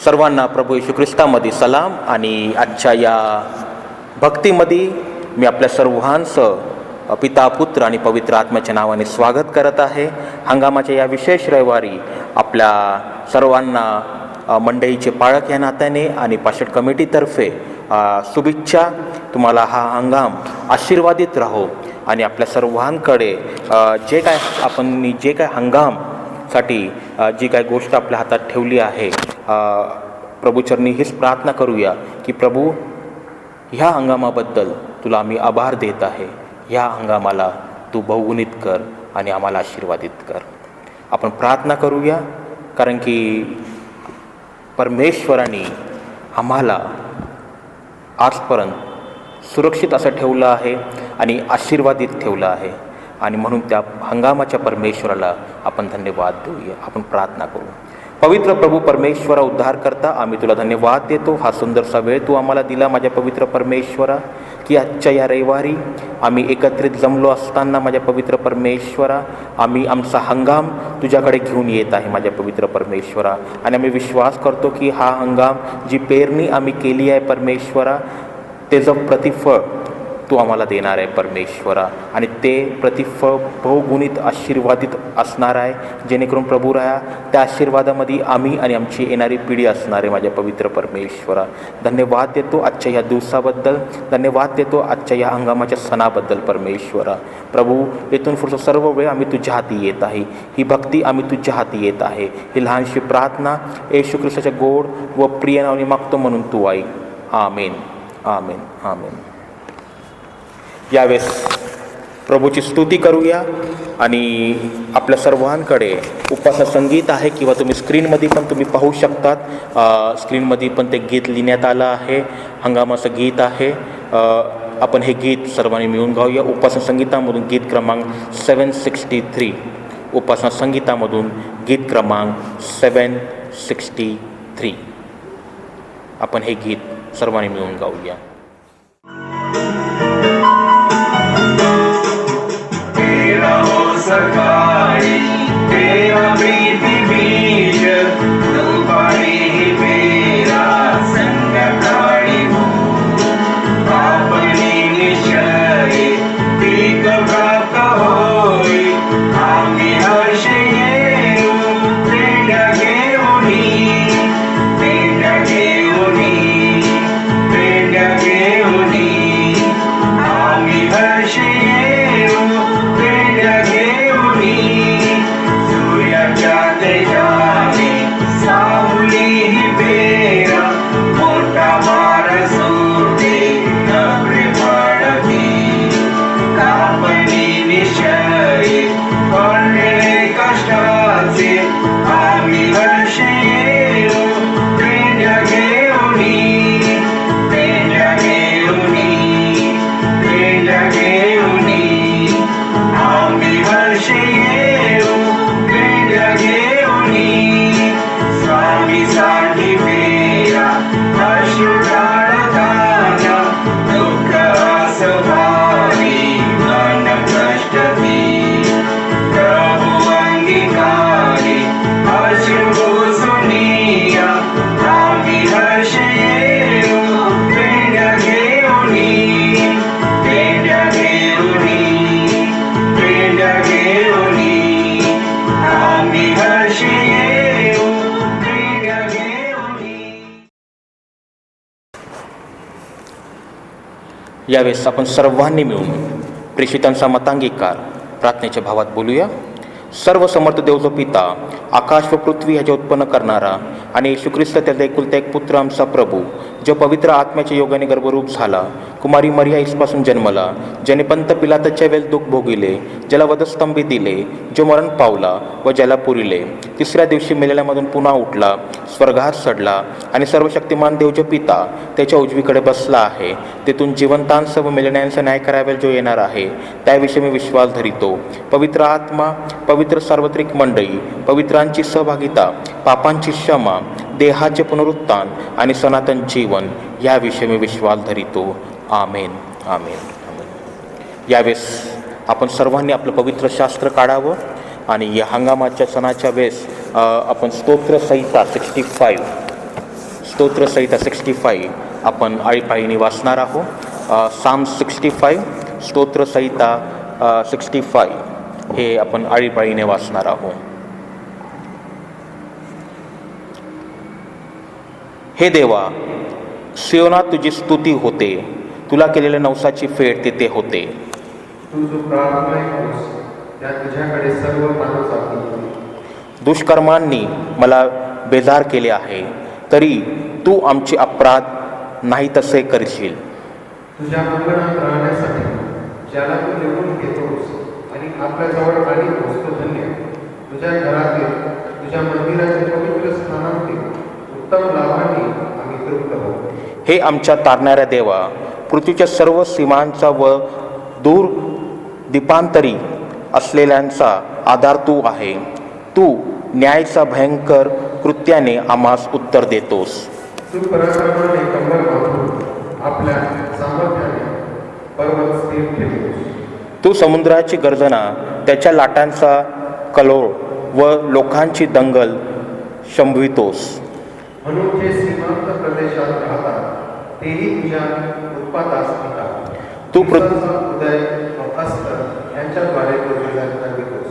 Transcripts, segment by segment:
सर्वांना प्रभू येशू ख्रिस्तामध्ये सलाम. आणि आजच्या या भक्तीमध्ये मी आपल्या सर्वांचं पिता, पुत्र आणि पवित्र आत्म्याच्या नावाने स्वागत करत आहे. हंगामाच्या या विशेष रविवारी आपल्या सर्वांना मंडळीचे पाळक या नात्याने आणि पाषाण कमिटीतर्फे शुभेच्छा. तुम्हाला हा हंगाम आशीर्वादित राहो आणि आपल्या सर्वांकडे जे काय हंगामसाठी जी काय गोष्ट आपल्या हातात ठेवली आहे, प्रभूचरणी हीच प्रार्थना करूया की प्रभू, ह्या हंगामाबद्दल तुला आम्ही आभार देत आहे. ह्या हंगामाला तू बहुगुणित कर आणि आम्हाला आशीर्वादित कर. आपण प्रार्थना करूया, कारण की परमेश्वराने आम्हाला आजपर्यंत सुरक्षित असं ठेवलं आहे आणि आशीर्वादित ठेवलं आहे, आणि म्हणून त्या हंगामाच्या परमेश्वराला आपण धन्यवाद देऊया. आपण प्रार्थना करू. पवित्र प्रभू परमेश्वरा, उद्धार करता, आम्ही तुला धन्यवाद देतो. हा सुंदरसा वेळ तू आम्हाला दिला माझ्या पवित्र परमेश्वरा, की आजच्या या रविवारी आम्ही एकत्रित जमलो असताना माझ्या पवित्र परमेश्वरा, आम्ही आमचा हंगाम तुझ्याकडे घेऊन येत आहे माझ्या पवित्र परमेश्वरा. आणि आम्ही विश्वास करतो की हा हंगाम, जी पेरणी आम्ही केली आहे परमेश्वरा, त्याचं प्रतिफळ तू आम्हाला देणार आहे परमेश्वरा, आणि ते प्रतिफळ बहुगुणित आशीर्वादित असणार आहे, जेणेकरून प्रभू राया त्या आशीर्वादामध्ये आम्ही आणि आमची येणारी पिढी असणार आहे माझ्या पवित्र परमेश्वरा. धन्यवाद देतो आजच्या या दिवसाबद्दल, धन्यवाद देतो आजच्या या हंगामाच्या सणाबद्दल परमेश्वरा. प्रभू, येथून पुढचं सर्व वेळ आम्ही तुझ्या हाती येत आहे. ही भक्ती आम्ही तुझ्या हाती येत आहे. ही लहानशी प्रार्थना येशू ख्रिस्ताच्या गोड व प्रिय नावाने मागतो, म्हणून तू ऐक. आमेन, आमेन, आमेन. यावेळेस प्रभूची स्तुती करूया. आणि आपल्या सर्वांकडे उपासना संगीत आहे, किंवा तुम्ही स्क्रीनमध्ये पण तुम्ही पाहू शकतात. स्क्रीनमध्ये पण ते गीत लिहिण्यात आलं आहे. हंगामाचं गीत आहे. आपण हे गीत सर्वांनी मिळून गाऊया. उपासना संगीतामधून गीत क्रमांक 763. उपासना संगीतामधून गीत क्रमांक 763. आपण हे गीत सर्वांनी मिळून गाऊया. सकाळी तेरा प्रीती बीज, दुपारी मेरा संध्याकाळी आपली निश्चय पीक प्राप्त होई. आम्ही हर्षे येऊ पेंड्या घेऊनी, पेंड्या घेऊनी, पेंड्या घेऊनी. आम्ही हर्षे येऊ पेंड्या घेऊनी. सूर्याच्या तेजाने सावली बेरा, मोठा मार सुटे नभे पडती. कापणी निश्चय पडले कष्टाचे, आम्ही हर्षे येऊ पेंड्या घेऊनी, पेंड्या घेऊनी, पेंड्या घेऊनी. आम्ही हर्षे येऊ पेंड्या घेऊनी. स्वामीसाठी पेरा अश्रू ढाळताना, दुःख असभारी मन कष्टती. प्रभू अंगीकारी अश्रू पुसुनिया, आम्ही हर्षे येऊ पेंड्या घेऊनी, पेंड्या घेऊनी, पेंड्या घेऊनी. आम्ही हर्षे येऊ पेंड्या घेऊनी. यावेळेस आपण सर्वांनी मिळून प्रेषितांचा मतांगीकार प्रार्थनेच्या भावात बोलूया. सर्व समर्थ देव जो पिता, आकाश व पृथ्वी ह्याचे उत्पन्न करणारा, आणि येशू ख्रिस्त त्याचा एकुलता एक पुत्र आमचा प्रभू, जो पवित्र आत्म्याच्या योगाने गर्भरूप झाला, कुमारी मरिया ईसपासून जन्मला, ज्याने पंत पिलाताच्या वेळेस दुःख भोगिले, ज्याला वधस्तंभी दिले, जो मरण पावला व ज्याला पुरिले, तिसऱ्या दिवशी मेलेल्यामधून पुन्हा उठला, स्वर्गात चढला, आणि सर्वशक्तिमान देव जो पिता त्याच्या उजवीकडे बसला आहे, तेथून जिवंतांचा व मेलेल्यांचा न्याय करावेल जो येणार आहे, त्याविषयी मी विश्वास धरितो. पवित्र आत्मा, पवित्र सार्वत्रिक मंडळी, पवित्रांची सहभागिता, पापांची क्षमा, देहाचे पुनरुत्थान आणि सनातन जीवन, याविषयी मी विश्वास धरितो. आमेन, आमेन, आमेन. यावेळेस आपण सर्वांनी आपलं पवित्र शास्त्र काढावं आणि या हंगामाच्या सणाच्या वेळेस आपण स्तोत्र संहिता 65 स्तोत्रसहिता 65 आपण आळीपाळीने वाचणार आहोत. साम 65 स्तोत्रसहिता 65 हे आपण आळीपाळीने वाचणार आहोत. हे देवा, सियोनात तुझी स्तुती होते, तुला केलेल्या नवसाची फेड तेथे होते. तू जो प्रार्थना ऐकतोस, त्या तुझ्याकडे सर्व माणूस जातील. दुष्कर्मांनी मला बेजार केले आहे, तरी तू आमचे अपराध नाही तसे करशील. तुझ्या अंगणात राहण्यासाठी ज्याला तू निवडून घेतोस आणि आपल्याजवळ आणि पोचतो धन्य. तुझ्या घरातील, तुझ्या मंदिराच्या पवित्र स्थानातील उत्तम लाभांनी आम्ही तृप्त होतो. हे आमच्या तारणाऱ्या देवा, पृथ्वीच्या सर्व सीमांचा व दूर दीपांतरी असलेल्यांचा आधार तू आहे. तू न्यायाचा भयंकर कृत्याने आम्हास उत्तर देतोस. तू पराक्रमाने कंबर बांधून आपल्या सामर्थ्याने पर्वत स्थिर ठेवतोस. तू समुद्राची गर्जना, त्याच्या लाटांचा कल्लोळ व लोकांची दंगल शंभवितोस. म्हणून जे सीमांत प्रदेशात राहतात तेही तुझ्या उत्पादास पितात. तू दिवसाचा उदय व अस्त यांच्याद्वारे नवितोस.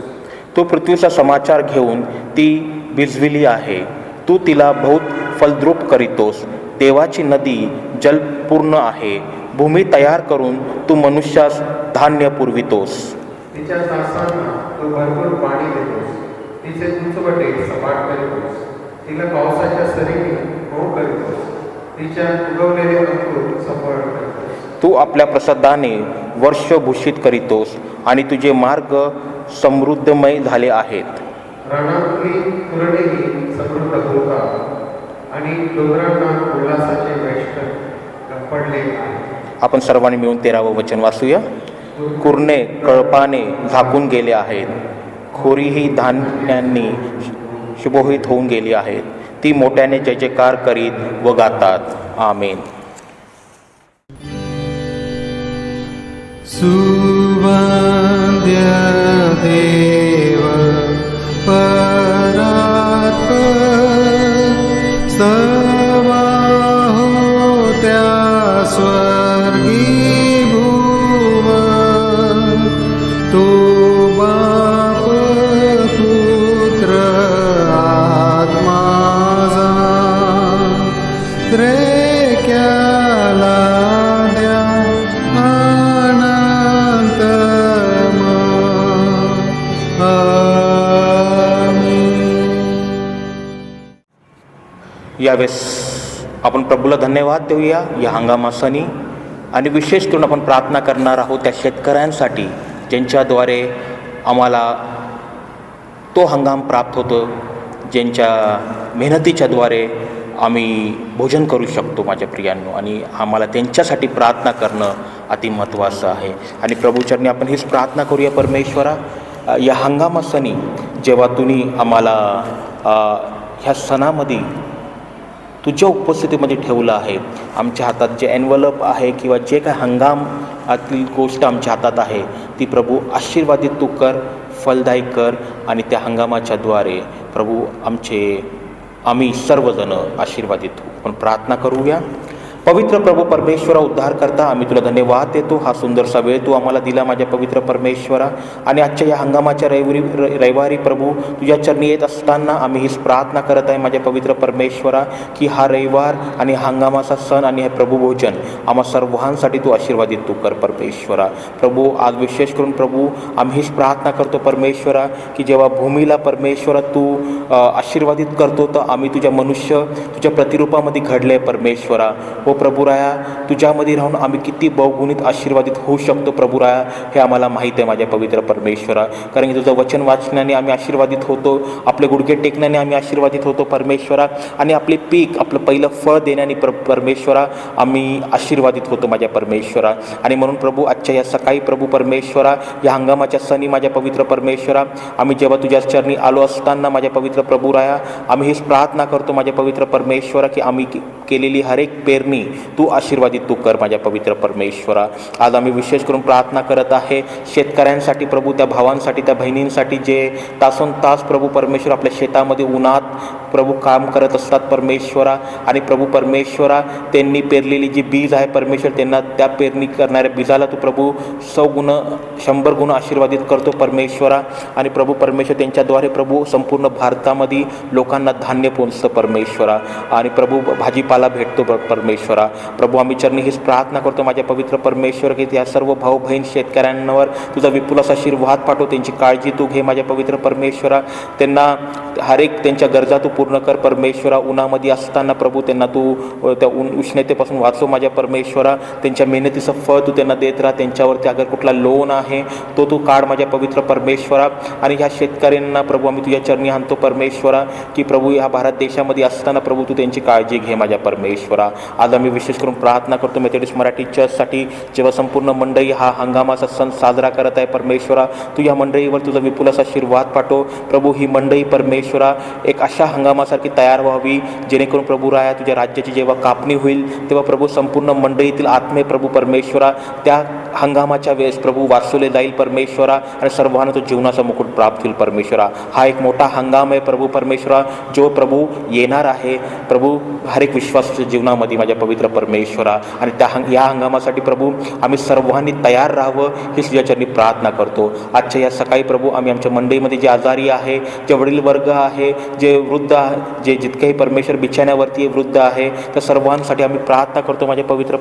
तू पृथ्वीचा समाचार घेऊन ती भिजविली आहे. तू तिला बहुत फलद्रूप करीतोस. देवाची नदी जलपूर्ण आहे. भूमी तयार करून तू मनुष्यास धान्य पुरवितोस. तिच्या दासांना तू भरपूर पाणी देतोस. तिचे उंचवटे सपाट करीतोस. तिला पावसाच्या सरीने मऊ करीतोस. तिच्या उगवलेले अंकुर सफळ करतोस. तू आपल्या प्रसादाने वर्ष भूषित करीतोस आणि तुझे मार्ग समृद्धमय झाले आहेत. रानातली कुरडेही समृद्ध होतात आणि डोंगरांना उल्हासाचे वेष्टन पडले आहे. आपण सर्वांनी मिळून 13वं वचन वाचूया. कुरणे कळपाने झाकून गेले आहेत. खोरीही धान्यांनी शुभोहित होऊन गेली आहेत. ती मोठ्याने जय जयकार करीत व गातात. आमेन. सुवंद्य देव परात्पर सवाहो त्या स्वर्गी भुवन. तो बाप पुत्र आत्मा त्रेक्याला द्या यावेळेस आपण प्रभूला धन्यवाद देऊया या हंगामासनी. आणि विशेष करून आपण प्रार्थना करणार आहोत त्या शेतकऱ्यांसाठी ज्यांच्याद्वारे आम्हाला तो हंगाम प्राप्त होतो, ज्यांच्या मेहनतीच्याद्वारे आम्ही भोजन करू शकतो माझ्या प्रियांनो. आणि आम्हाला त्यांच्यासाठी प्रार्थना करणं अति महत्त्वाचं आहे. आणि प्रभूचरणी आपण हीच प्रार्थना करूया. परमेश्वरा, या हंगामासनी जेव्हा तुम्ही आम्हाला ह्या सणामध्ये तुझ्या उपस्थितीमध्ये ठेवलं आहे, आमच्या हातात जे एन्व्हलप आहे किंवा जे काय हंगामातील गोष्ट आमच्या हातात आहे ती प्रभू आशीर्वादित तू कर, फलदायी कर. आणि त्या हंगामाच्याद्वारे प्रभू आम्ही सर्वजण आशीर्वादित होऊ. आपण प्रार्थना करूया. पवित्र प्रभू परमेश्वरा, उद्धार करता आम्ही तुला धन्यवाद देतो. हा सुंदरसा वेळ तू आम्हाला दिला माझ्या पवित्र परमेश्वरा. आणि आजच्या या हंगामाच्या रविवारी प्रभू तुझ्या चरणी येत असताना आम्ही हीच प्रार्थना करत आहे माझ्या पवित्र परमेश्वरा, की हा रविवार आणि हंगामाचा सण आणि हे प्रभू भोजन आम्हा सर्वांसाठी तू आशीर्वादित तू कर परमेश्वरा. प्रभू आज विशेष करून प्रभू आम्ही हीच प्रार्थना करतो परमेश्वरा, की जेव्हा भूमीला परमेश्वरा तू आशीर्वादित करतो तर आम्ही तुझ्या प्रतिरूपामध्ये घडले परमेश्वरा. हो प्रभुराया, तुझ्यामध्ये राहून आम्ही किती बहुगुणित आशीर्वादित होऊ शकतो प्रभुराया, हे आम्हाला माहीत आहे माझ्या पवित्र परमेश्वरा. कारण की तुझं वचन वाचण्याने आम्ही आशीर्वादित होतो, आपले गुडघे टेकण्याने आम्ही आशीर्वादित होतो परमेश्वरा. आणि आपले पीक, आपलं पहिलं फळ देण्याने परमेश्वरा आम्ही आशीर्वादित होतो माझ्या परमेश्वरा. आणि म्हणून प्रभू आजच्या या सकाळी प्रभू परमेश्वरा, या हंगामाच्या सणी माझ्या पवित्र परमेश्वरा, आम्ही जेव्हा तुझ्या चरणी आलो असताना माझ्या पवित्र प्रभुराया, आम्ही हीच प्रार्थना करतो माझ्या पवित्र परमेश्वरा, की आम्ही केलेली हर एक पेरणी पेरणी तू आशीर्वादित तू कर माझ्या पवित्र परमेश्वरा. आज आम्ही विशेष करून प्रार्थना करत आहे शेतकऱ्यांसाठी प्रभू, त्या भावांसाठी, त्या बहिणींसाठी जे तासोन तास प्रभू परमेश्वर आपल्या शेतामध्ये उन्हात प्रभू काम करत असतात परमेश्वरा. आणि प्रभू परमेश्वरा त्यांनी पेरलेली जी बीज आहे परमेश्वर, त्यांना त्या पेरणी करणाऱ्या बीजाला तू प्रभू 100 गुण 100 गुण आशीर्वादित करतो परमेश्वरा. आणि प्रभू परमेश्वर त्यांच्याद्वारे प्रभू संपूर्ण भारतामध्ये लोकांना धान्य पोहोचतं परमेश्वरा. आणि प्रभू भाजीपाला भेटतो परमेश्वरा. प्रभू आम्ही चरणी हीच प्रार्थना करतो माझ्या पवित्र परमेश्वर की त्या सर्व भाऊ बहीण शेतकऱ्यांवर तुझा विपुल असा आशीर्वाद पाठव. त्यांची काळजी तू घे माझ्या पवित्र परमेश्वरा. त्यांना हर एक त्यांच्या गरजा तू पूर्ण कर परमेश्वरा. उन्हामध्ये असताना प्रभू त्यांना तू त्या उष्णतेपासून वाचव माझ्या परमेश्वरा. त्यांच्या मेहनतीचं फळ तू त्यांना देत राहा. त्यांच्यावरती अगर कुठला लोन आहे तो तू काढ माझ्या पवित्र परमेश्वरा. आणि ह्या शेतकऱ्यांना प्रभू आम्ही तुझ्या चरणी आणतो परमेश्वरा की प्रभू ह्या भारत देशामध्ये असताना प्रभू तू त्यांची काळजी घे माझ्या परमेश्वरा. आज आम्ही विशेष करून प्रार्थना करतो मेथडिस्ट मराठी चर्चसाठी. जेव्हा संपूर्ण मंडळी हा हंगामाचा सण साजरा करत आहे परमेश्वरा, तू या मंडळीवर तुझा विपुल असा आशीर्वाद पाठव प्रभू. ही मंडळी परमेश्वरा एक अशा हंगामासारखी तयार व्हावी जेणेकरून प्रभू राया तुझ्या राज्याची जेव्हा कापणी होईल तेव्हा प्रभू संपूर्ण मंडळीतील आत्मे प्रभू परमेश्वरा त्या हंगामाच्या वेळेस प्रभू वाचवले जाईल परमेश्वरा. आणि सर्वांना तो जीवनाचा मुकुट प्राप्त होईल परमेश्वरा. हा एक मोठा हंगाम आहे प्रभू परमेश्वरा जो प्रभू येणार आहे प्रभू हर एक विश्वासाच्या जीवनामध्ये माझ्या पवित्र परमेश्वरा. आणि या हंगामासाठी प्रभू आम्ही सर्वांनी तयार राहावं हीच तुझ्या चरणी प्रार्थना करतो. आजच्या या सकाळी प्रभू आम्ही आमच्या मंडळीमध्ये जे आजारी आहे, जे वडील वर्ग आहे, जे वृद्ध आहे, जे जितकेही परमेश्वर बिछाण्यावरती वृद्ध आहे, त्या सर्वांसाठी आम्ही प्रार्थना करतो माझ्या पवित्र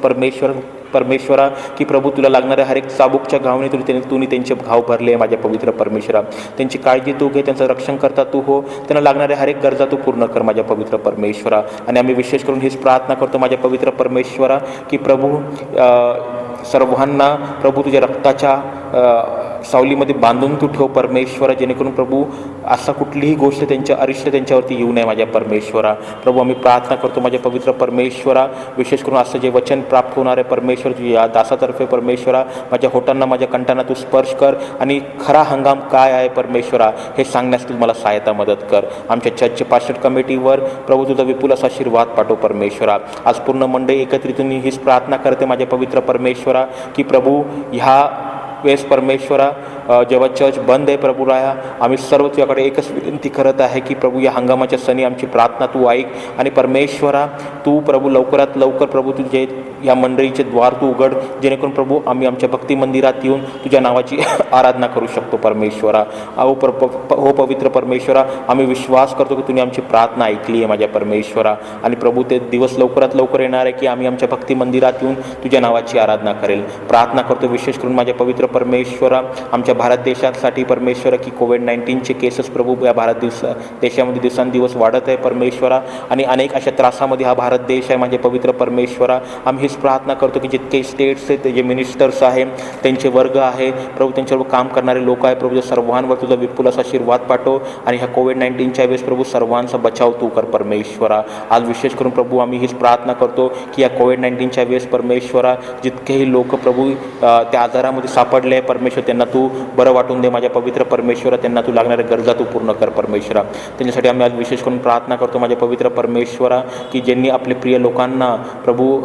परमेश्वरा की प्रभू तुला लागणाऱ्या हर एक चाबूकच्या घावने तुम्ही त्यांचे घाव भरले माझ्या पवित्र परमेश्वरा. त्यांची काळजी तू घे, त्यांचं रक्षण करता तू हो, त्यांना लागणाऱ्या हर एक गरजा तू पूर्ण कर माझ्या पवित्र परमेश्वरा. आणि आम्ही विशेष करून हीच प्रार्थना करतो माझ्या पवित्र परमेश्वरा की प्रभू सर्वांना प्रभू तुझ्या रक्ताच्या सावलीमध्ये बांधून तू ठेव परमेश्वरा. जेणेकरून प्रभू असा कुठलीही गोष्ट त्यांच्या अरिष्ट त्यांच्यावरती येऊ नये माझ्या परमेश्वरा. प्रभू आम्ही प्रार्थना करतो माझ्या पवित्र परमेश्वरा. विशेष करून असं जे वचन प्राप्त होणार आहे परमेश्वर तुझ्या दासातर्फे परमेश्वरा, माझ्या होटांना माझ्या कंठांना तू स्पर्श कर आणि खरा हंगाम काय आहे परमेश्वरा हे सांगण्यास तू मला सहायता मदत कर. आमच्या चर्चच्या पास्टर कमिटीवर प्रभू तुझा विपुल असा आशीर्वाद पाठव परमेश्वरा. आज पूर्ण मंडळी एकत्रितून हीच प्रार्थना करते माझ्या पवित्र परमेश्वरा की प्रभू ह्या वेळेस परमेश्वरा जेव्हा चर्च बंद आहे प्रभू राया, आम्ही सर्व तुझ्याकडे एकच विनंती करत आहे की प्रभू या हंगामाच्या सणी आमची प्रार्थना तू ऐक. आणि परमेश्वरा तू प्रभू लवकरात लवकर प्रभू तुझे या मंडळीचे द्वार तू उघड जेणेकरून प्रभू आम्ही आमच्या भक्ती मंदिरात येऊन तुझ्या नावाची आराधना करू शकतो परमेश्वरा. हो पवित्र परमेश्वरा, आम्ही विश्वास करतो की तुम्ही आमची प्रार्थना ऐकली आहे माझ्या परमेश्वरा. आणि प्रभू ते दिवस लवकरात लवकर येणार आहे की आम्ही आमच्या भक्ती मंदिरात येऊन तुझ्या नावाची आराधना करेल. प्रार्थना करतो विशेष करून माझ्या पवित्र परमेश्वरा आमच्या भारत देशासाठी परमेश्वरा की कोविड-19चे केसेस प्रभू या देशामध्ये दिवसांदिवस वाढत आहे परमेश्वरा. आणि अनेक अशा त्रासामध्ये हा भारत देश आहे माझे पवित्र परमेश्वरा. आम्ही हीच प्रार्थना करतो की जितके स्टेट्स आहेत, जे मिनिस्टर्स आहे, त्यांचे वर्ग आहे प्रभू, त्यांच्यावर काम करणारे लोक आहे प्रभू, सर्वांवर तुझा विपुल असा आशीर्वाद पाठव. आणि ह्या कोविड-19च्या वेळेस प्रभू सर्वांचा बचाव तू कर परमेश्वरा. आज विशेष करून प्रभू आम्ही हीच प्रार्थना करतो की या कोविड-19च्या वेळेस परमेश्वरा जितकेही लोक प्रभू त्या आजारामध्ये सापडले आहे परमेश्वर, त्यांना तू बरं वाटून दे माझ्या पवित्र परमेश्वरा. त्यांना तू लागणाऱ्या गरजा तू पूर्ण कर परमेश्वरा. त्यांच्यासाठी आम्ही आज विशेष करून प्रार्थना करतो माझ्या पवित्र परमेश्वरा की ज्यांनी आपले प्रिय लोकांना प्रभू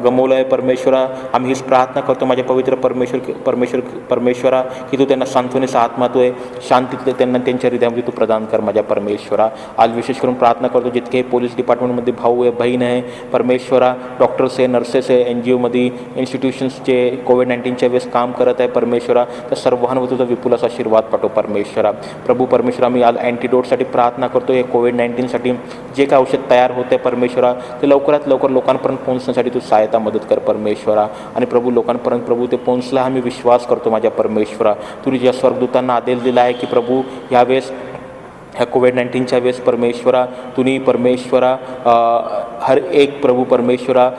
गमवलं आहे परमेश्वरा. आम्ही हीच प्रार्थना करतो माझ्या पवित्र परमेश्वरा की तू त्यांना सांत्वनेचा आत्मा तू आहे, शांतीतले त्यांना त्यांच्या हृदयामध्ये तू प्रदान कर माझ्या परमेश्वरा. आज विशेष करून प्रार्थना करतो जितके पोलीस डिपार्टमेंटमध्ये भाऊ आहे, बहीण आहे परमेश्वरा, डॉक्टर्स आहे, नर्सेस आहे, NGOमध्ये इन्स्टिट्यूशन्स जे कोविड-19च्या वेळेस काम करत आहे परमेश्वरा, त्या सर्वांवर तुझा विपुल असा आशीर्वाद पाठव परमेश्वरा. प्रभू परमेश्वरा आम्ही आज अँटीडोटसाठी प्रार्थना करतो. हे कोविड-19साठी जे काय औषध तयार होते परमेश्वरा ते लवकरात लवकर लोकांपर्यंत पोहोचण्यासाठी तू सहायता मदत कर परमेश्वरा. आणि प्रभू लोकांपर्यंत प्रभू ते पोहोचला आम्ही विश्वास करतो माझ्या परमेश्वरा. तू तुझ्या स्वर्गदूतांना आदेश दिला आहे की प्रभू यावेळेस ह्या कोविड-19च्या वेळेस परमेश्वरा तुम्ही परमेश्वरा हर एक प्रभू परमेश्वरा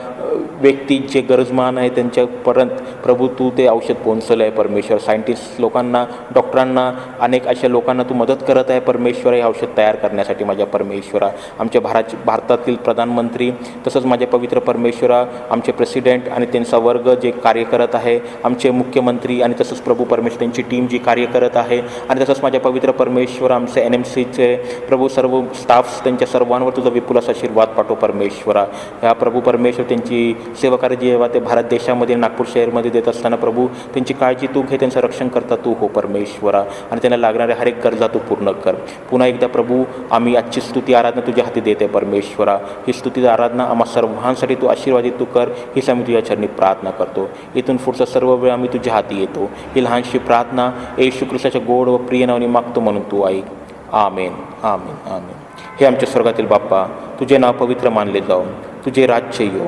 व्यक्ती जे गरजमान आहे त्यांच्यापर्यंत प्रभू तू ते औषध पोहोचलं आहे परमेश्वर. सायंटिस्ट लोकांना, डॉक्टरांना, अनेक अशा लोकांना तू मदत करत आहे परमेश्वर हे औषध तयार करण्यासाठी माझ्या परमेश्वरा. आमच्या भारतातील प्रधानमंत्री तसंच माझ्या पवित्र परमेश्वरा आमचे प्रेसिडेंट आणि त्यांचा वर्ग जे कार्य करत आहे, आमचे मुख्यमंत्री आणि तसंच प्रभू परमेश्वर त्यांची टीम जी कार्य करत आहे, आणि तसंच माझ्या पवित्र परमेश्वर आमचे NMC मसीचे प्रभू सर्व स्टाफ्स त्यांच्या सर्वांवर तुझा विपुल असा आशीर्वाद पाठव परमेश्वरा. ह्या प्रभू परमेश्वर त्यांची सेवाकार्य जेव्हा ते भारत देशामध्ये नागपूर शहरमध्ये देत असताना प्रभू त्यांची काळजी तू घे, त्यांचं रक्षण करता तू हो परमेश्वरा, आणि त्यांना लागणाऱ्या हर एक गरजा तू पूर्ण कर. पुन्हा एकदा प्रभू आम्ही आजची स्तुती आराधना तुझ्या हाती देते परमेश्वरा. ही स्तुती आराधना आम्हा सर्वांसाठी तू आशीर्वादित तू कर, हीच आम्ही तुझ्या चरणी प्रार्थना करतो. इथून पुढचा सर्व वेळ आम्ही तुझ्या हाती येतो. ही लहानशी प्रार्थना येशू ख्रिस्ताच्या गोड व प्रिय नावाने मागतो म्हणून तू ऐक. आमेन आमेन आमेन. हे आमच्या स्वर्गातील बाप्पा, तुझे नाव पवित्र मानले जाओ, तुझे राज्य येऊ,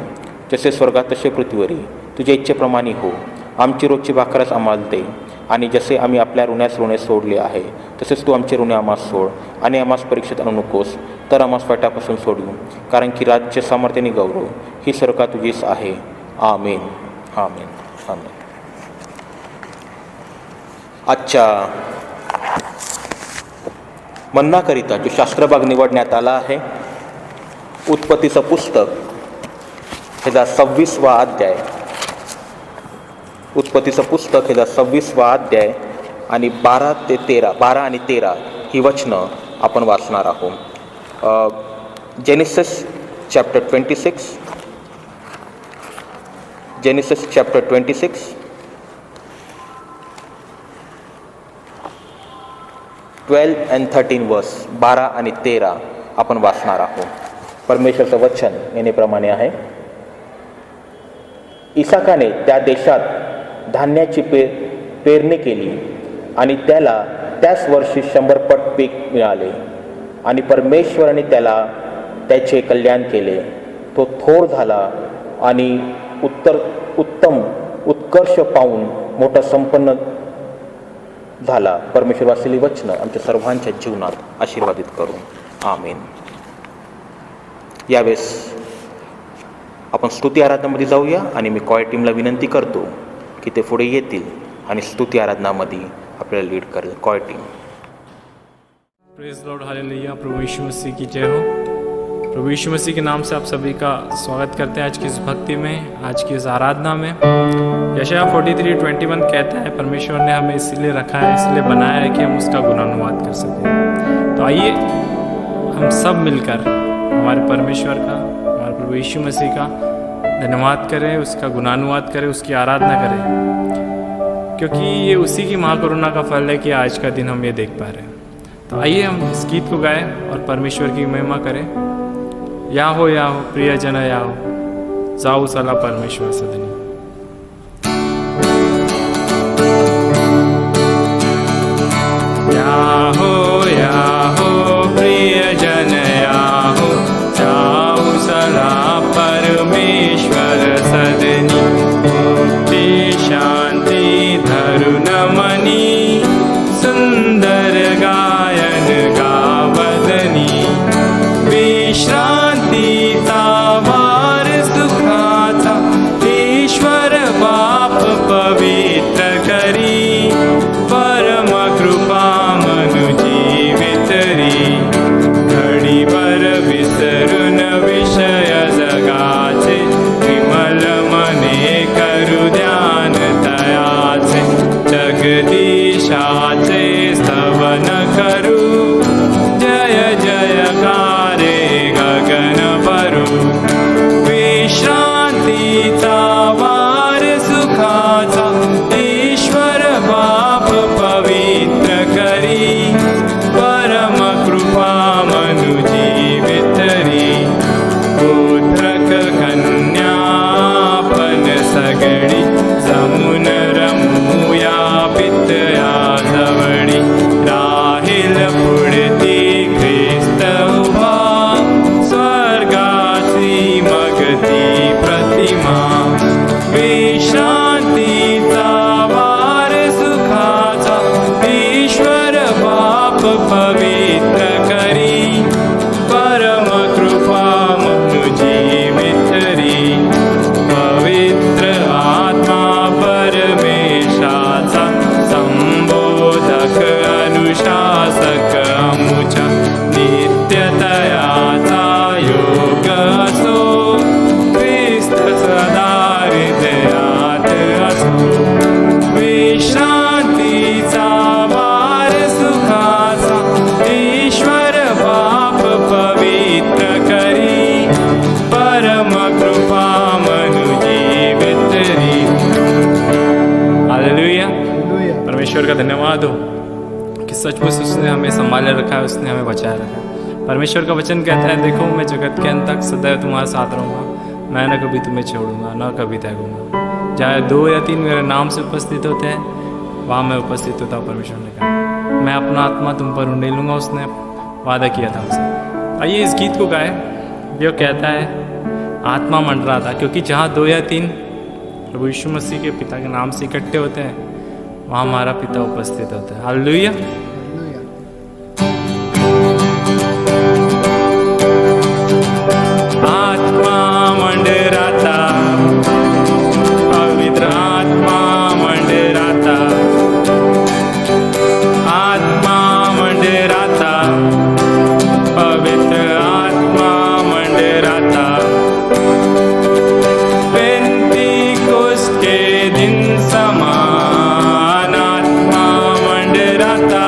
जसे स्वर्गात तसे पृथ्वीवरी, तुझ्या इच्छेप्रमाणे हो. आमची रोजची भाकरच आम्हाला दे, आणि जसे आम्ही आपल्या ऋण्यास ऋणे सोडले आहे तसेच तू आमचे ऋणे आम्हास सोड, आणि आम्हास परीक्षेत आणू नकोस, तर आम्हास वाटापासून सोडू, कारण की राज्य सामर्थ्याने गौरव ही सरकार तुझीच आहे. आमेन आमेन आमेन. आजच्या मन्नाकरिता जो शास्त्रभाग निवडण्यात आला आहे, उत्पत्तीचं पुस्तक ह्याचा 26वा अध्याय, उत्पत्तीचं पुस्तक ह्याचा 26वा अध्याय आणि 12 आणि 13 ही वचनं आपण वाचणार आहोत. Genesis chapter 26, genesis chapter 26 12 and 13 वर्स 12 आणि 13 आपण वाचणार आहोत. परमेश्वरचं वचन येण्याप्रमाणे आहे. इसाकाने त्या देशात धान्याची पेरणी केली आणि त्याला त्याच वर्षी 100 पट पीक मिळाले, आणि परमेश्वराने त्याला त्याचे कल्याण केले. तो थोर झाला आणि उत्तम उत्कर्ष पाहून मोठा संपन्न झाला. परमेश्वर वाचलेली वचनं आमच्या सर्वांच्या जीवनात आशीर्वादित करू. आमेन. यावेळेस आपण स्तुती आराधनामध्ये जाऊया, आणि मी कॉय टीमला विनंती करतो की ते पुढे येतील आणि स्तुती आराधनामध्ये आपल्याला लीड करेल. कॉय टीम. Praise Lord, hallelujah. प्रभु यीशु मसीह की जय हो. प्रभु यीशु मसीह के नाम से आप सभी का स्वागत करते हैं आज की इस भक्ति में, आज की इस आराधना में. यशायाह 43:21 कहता है, परमेश्वर ने हमें इसलिए रखा है, इसलिए बनाया है कि हम उसका गुणानुवाद कर सकें. तो आइए हम सब मिलकर हमारे परमेश्वर का, हमारे प्रभु यीशु मसीह का धन्यवाद करें, उसका गुणानुवाद करें, उसकी आराधना करें, क्योंकि ये उसी की महाकरुणा का फल है कि आज का दिन हम ये देख पा रहे हैं. तो आइए हम इस गीत को गाएं और परमेश्वर की महिमा करें. या हो प्रियजन या हो, जाऊ चला परमेश्वर सदनी. या हो प्रियजन या हो, जाऊ चला परमेश्वर सदनी. मुक्ति शांति धरुन मनी, सुंदर गायन गावदनी. विश्रांतीचा वार सुखाचा ईश्वर परमेश्वर का धन्यवाद हो कि सचमुच उसने हमें संभाले रखा है, उसने हमें बचाए रखा है। परमेश्वर का वचन कहता है, देखो मैं जगत के अंत तक सदैव तुम्हारे साथ रहूँगा, मैं न कभी तुम्हें छोड़ूंगा न कभी त्यागूंगा। चाहे 2 या 3 मेरे नाम से उपस्थित होते हैं, वहाँ मैं उपस्थित होता हूँ। परमेश्वर ने कहा मैं अपना आत्मा तुम पर उंडेल लूँगा, उसने वादा किया था हमसे। आइए इस गीत को गाए जो कहता है आत्मा मंडराता, क्योंकि जहाँ 2 या 3 प्रभु यीशु मसीह के पिता के नाम से इकट्ठे होते हैं, वहाँ हमारा पिता उपस्थित होता है। हालेलुया। आत्मा मंडराता, पवित्र आत्मा मंडराता, आत्मा मंडराता, पवित्र आत्मा मंडराता। पेंतीकोस्त के दिन समान आत्मा मंडराता,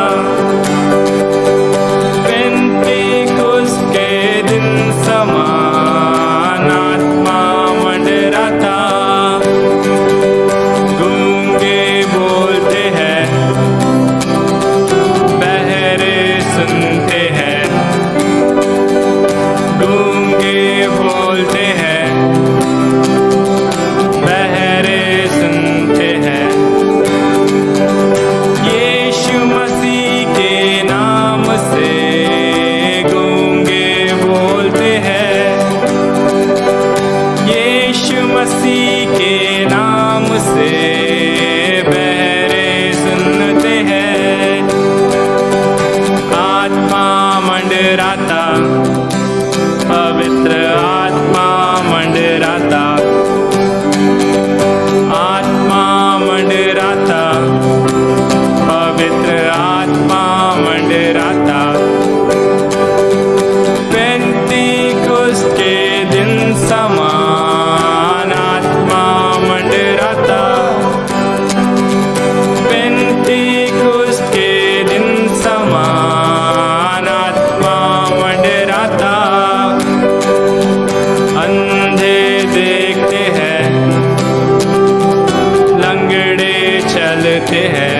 पेंतीकोस्त के दिन समान आत्मा मंडराता। गूंगे बोलते हैं, बहरे सुनते हैं, गूंगे बोलते हैं, बहरे सुनते हैं। यीशु मसीह के नाम से गूंगे बोलते हैं, यीशु मसीह के नाम से बहरे सुनते हैं। आत्मा मंडराता, पवित्र आत्मा मंडराता, आत्मा मंडराता, पवित्र आत्मा मंडराता। पेंतीकोस्त के दिन समान आत्मा मंडराता, पेंतीकोस्त के दिन समान आत्मा मंडराता। अंधे देखते हैं, लंगड़े चलते हैं,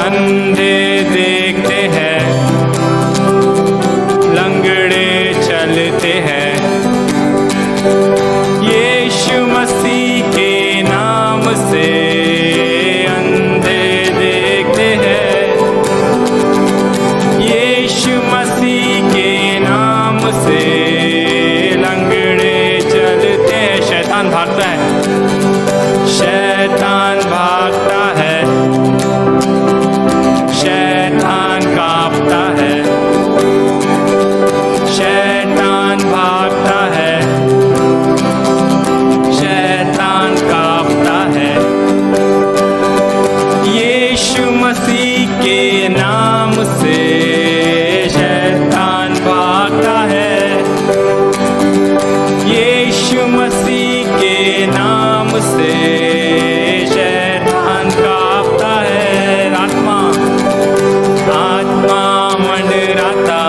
अंधे देखते हैं, लंगड़े चलते हैं। यीशु मसीह के नाम से अंधे देखते हैं, यीशु मसीह के नाम से लंगड़े चलते हैं। शैतान भागता है, शैतान भागता है, शैतान कांपता है, शैतान भागता है, शैतान कांपता है। यीशु मसीह के नाम से शैतान भागता है, यीशु मसीह के नाम से शैतान कांपता है। आत्मा आत्मा मंडराता,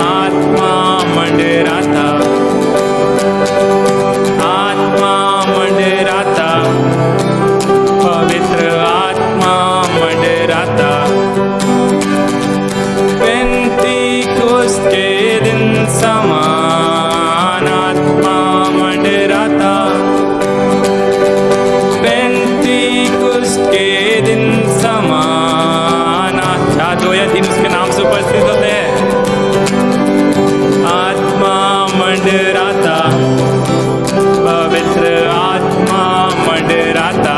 आत्मा मंडराता, आत्मा मंडराता, पवित्र आत्मा मंडराता। पेंतीकोस्त के दिन समान आत्मा मंडराता, पेंतीकोस्त के दिन समान। जहाँ 2 या 3 उसके नाम से उपस्थित होते हैं, आत्मा मंडराता, पवित्र आत्मा मंडराता,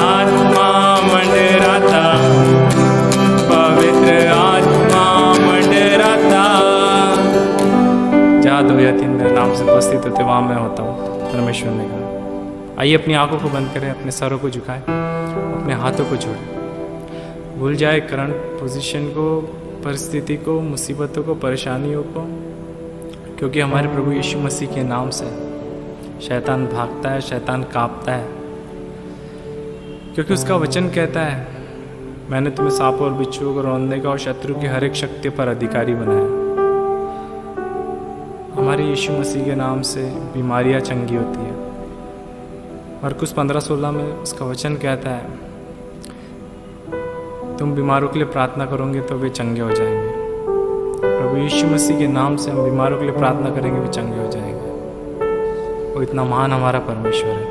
आत्मा मंडराता, पवित्र आत्मा मंडराता। जहाँ 2 या 3 मेरे नाम से उपस्थित होते, वहाँ मैं होता हूँ। परमेश्वर ने कहा। आइए अपनी आंखों को बंद करें, अपने सरों को झुकाएं, अपने हाथों को जोड़ें। भूल जाए करंट पोजीशन को, परिस्थिति को, मुसीबतों को, परेशानियों को, क्योंकि हमारे प्रभु यीशु मसीह के नाम से शैतान भागता है, शैतान कांपता है। क्योंकि उसका वचन कहता है, मैंने तुम्हें सांपों और बिच्छुओं को रौंदने का और शत्रु की हर एक शक्ति पर अधिकारी बनाया। हमारे यीशु मसीह के नाम से बीमारियां चंगी होती है, मरकुस 15:16 में उसका वचन कहता है, तुम बीमारों के लिए प्रार्थना करोगे तो वे चंगे हो जाएंगे। प्रभु यीशु मसीह के नाम से हम बीमारों के लिए प्रार्थना करेंगे, वे चंगे हो जाएंगे। वो इतना महान हमारा परमेश्वर है।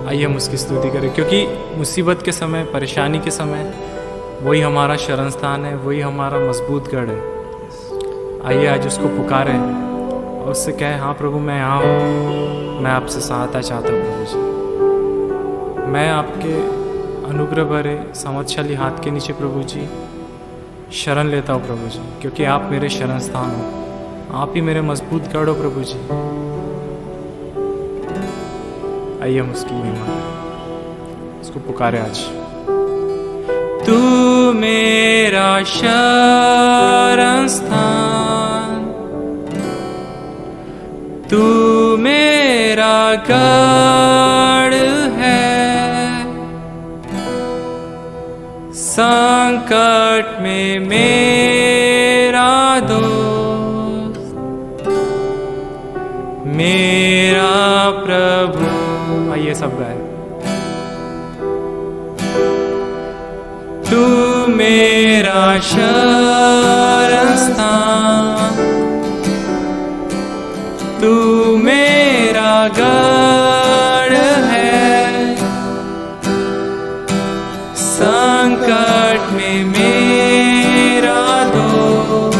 आइए हम उसकी स्तुति करें, क्योंकि मुसीबत के समय, परेशानी के समय वही हमारा शरण स्थान है, वही हमारा मजबूत गढ़ है। आइए आज उसको पुकारें और उससे कहें, हाँ प्रभु मैं यहाँ हूँ, मैं आपसे सहायता चाहता हूँ प्रभु जी। मैं आपके अनुग्रह भरे सामर्थशाली हाथ के नीचे प्रभु जी शरण लेता हूँ प्रभु जी, क्योंकि आप मेरे शरण स्थान हो, आप ही मेरे मजबूत गढ़ हो प्रभु जी। आइए हम उसकी महिमा करें, उसको पुकारे आज। तू मेरा शरण स्थान, तू मेरा गढ़ है, संकट में मेरा दोस्त, मेरा प्रभु। आइए सब गाए। तू मेरा शरण स्थान, तू मेरा गढ़ है, संकट में मेरा दोस्त,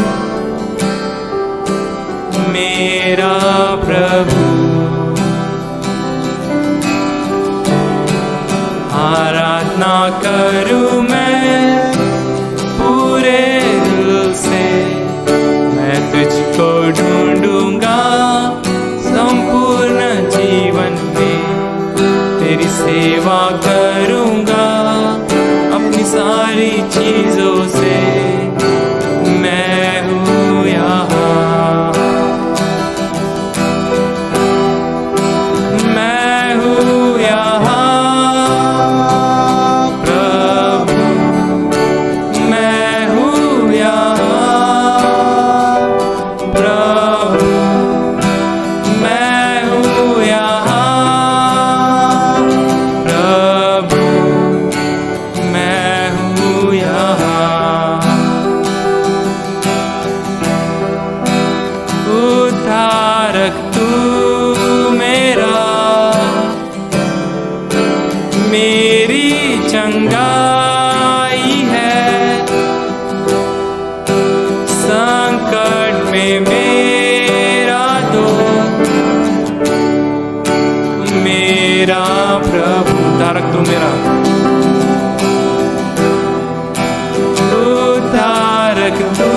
मेरा प्रभु। आराधना करूं मैं पूरे दिल से, मैं तुझको ढूंढूंगा संपूर्ण जीवन में, तेरी सेवा करूंगा अपनी सारी चीजों से। मैं हूँ यहाँ, मैं हूँ यहाँ प्रभु, मैं हूँ यहाँ प्रभु, मैं हूँ यहाँ प्रभु, मैं हूँ यहाँ। उद्धारक तू मेरा, मेरी चंगाई है, संकट में मेरा दोस्त, मेरा प्रभु। उद्धारक तू मेरा, उद्धारक तू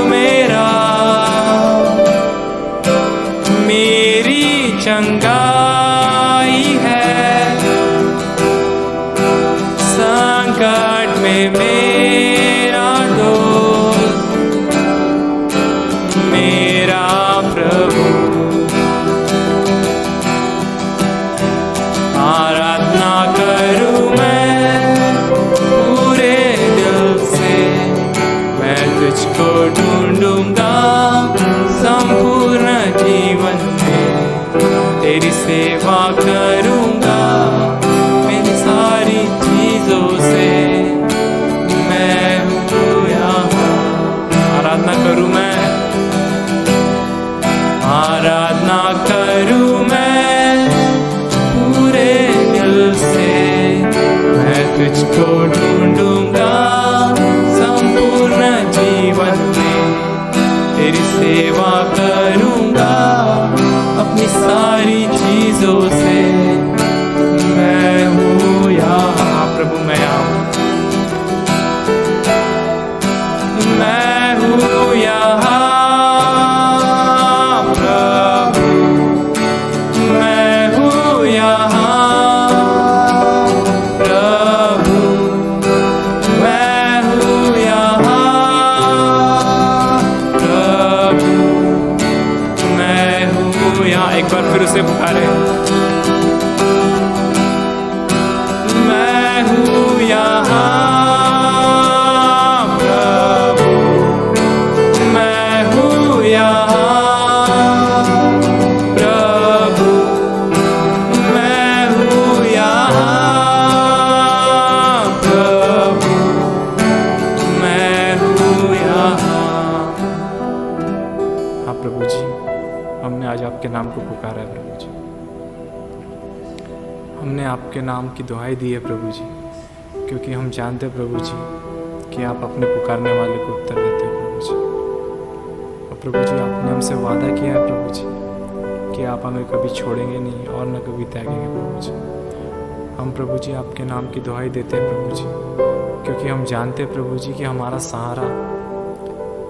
मेरा, मेरी चंगाई है, संकट में मेरा दोस्त, मेरा प्रभु। आराधना करूं मैं पूरे दिल से, मैं तुझको ढूंढूंगा संपूर्ण जीवन में, तेरी सेवा करूंगा मेरी सारी चीजों से। मैं हूँ यहाँ, आराधना करूं मैं, आराधना करूं मैं पूरे दिल से, मैं तुझको ढूंढूंगा संपूर्ण जीवन में, तेरी सेवा करूंगा अपनी सारी चीजों से। मैं हूँ यहाँ प्रभु, मैं यहाँ, मैं हूँ यहाँ प्रभु, मैं हूँ यहाँ प्रभु, मैं हूँ यहाँ प्रभु, मैं हूँ यहाँ। एक बार फिर उसे पुकारे, मैं हूँ यहाँ प्रभु, मैं हूँ यहाँ प्रभु, प्रभु जी, हमने आज आपके नाम को पुकारा है प्रभु जी। हमने आपके नाम की दुहाई दी है प्रभु जी, क्योंकि हम जानते हैं प्रभु जी कि आप अपने पुकारने वाले को उत्तर देते हो प्रभु जी। और प्रभु जी, आपने हमसे वादा किया है प्रभु जी कि आप हमें कभी छोड़ेंगे नहीं और न कभी त्यागेंगे प्रभु जी। हम प्रभु जी आपके नाम की दुहाई देते हैं प्रभु जी, क्योंकि हम जानते हैं प्रभु जी कि हमारा सहारा,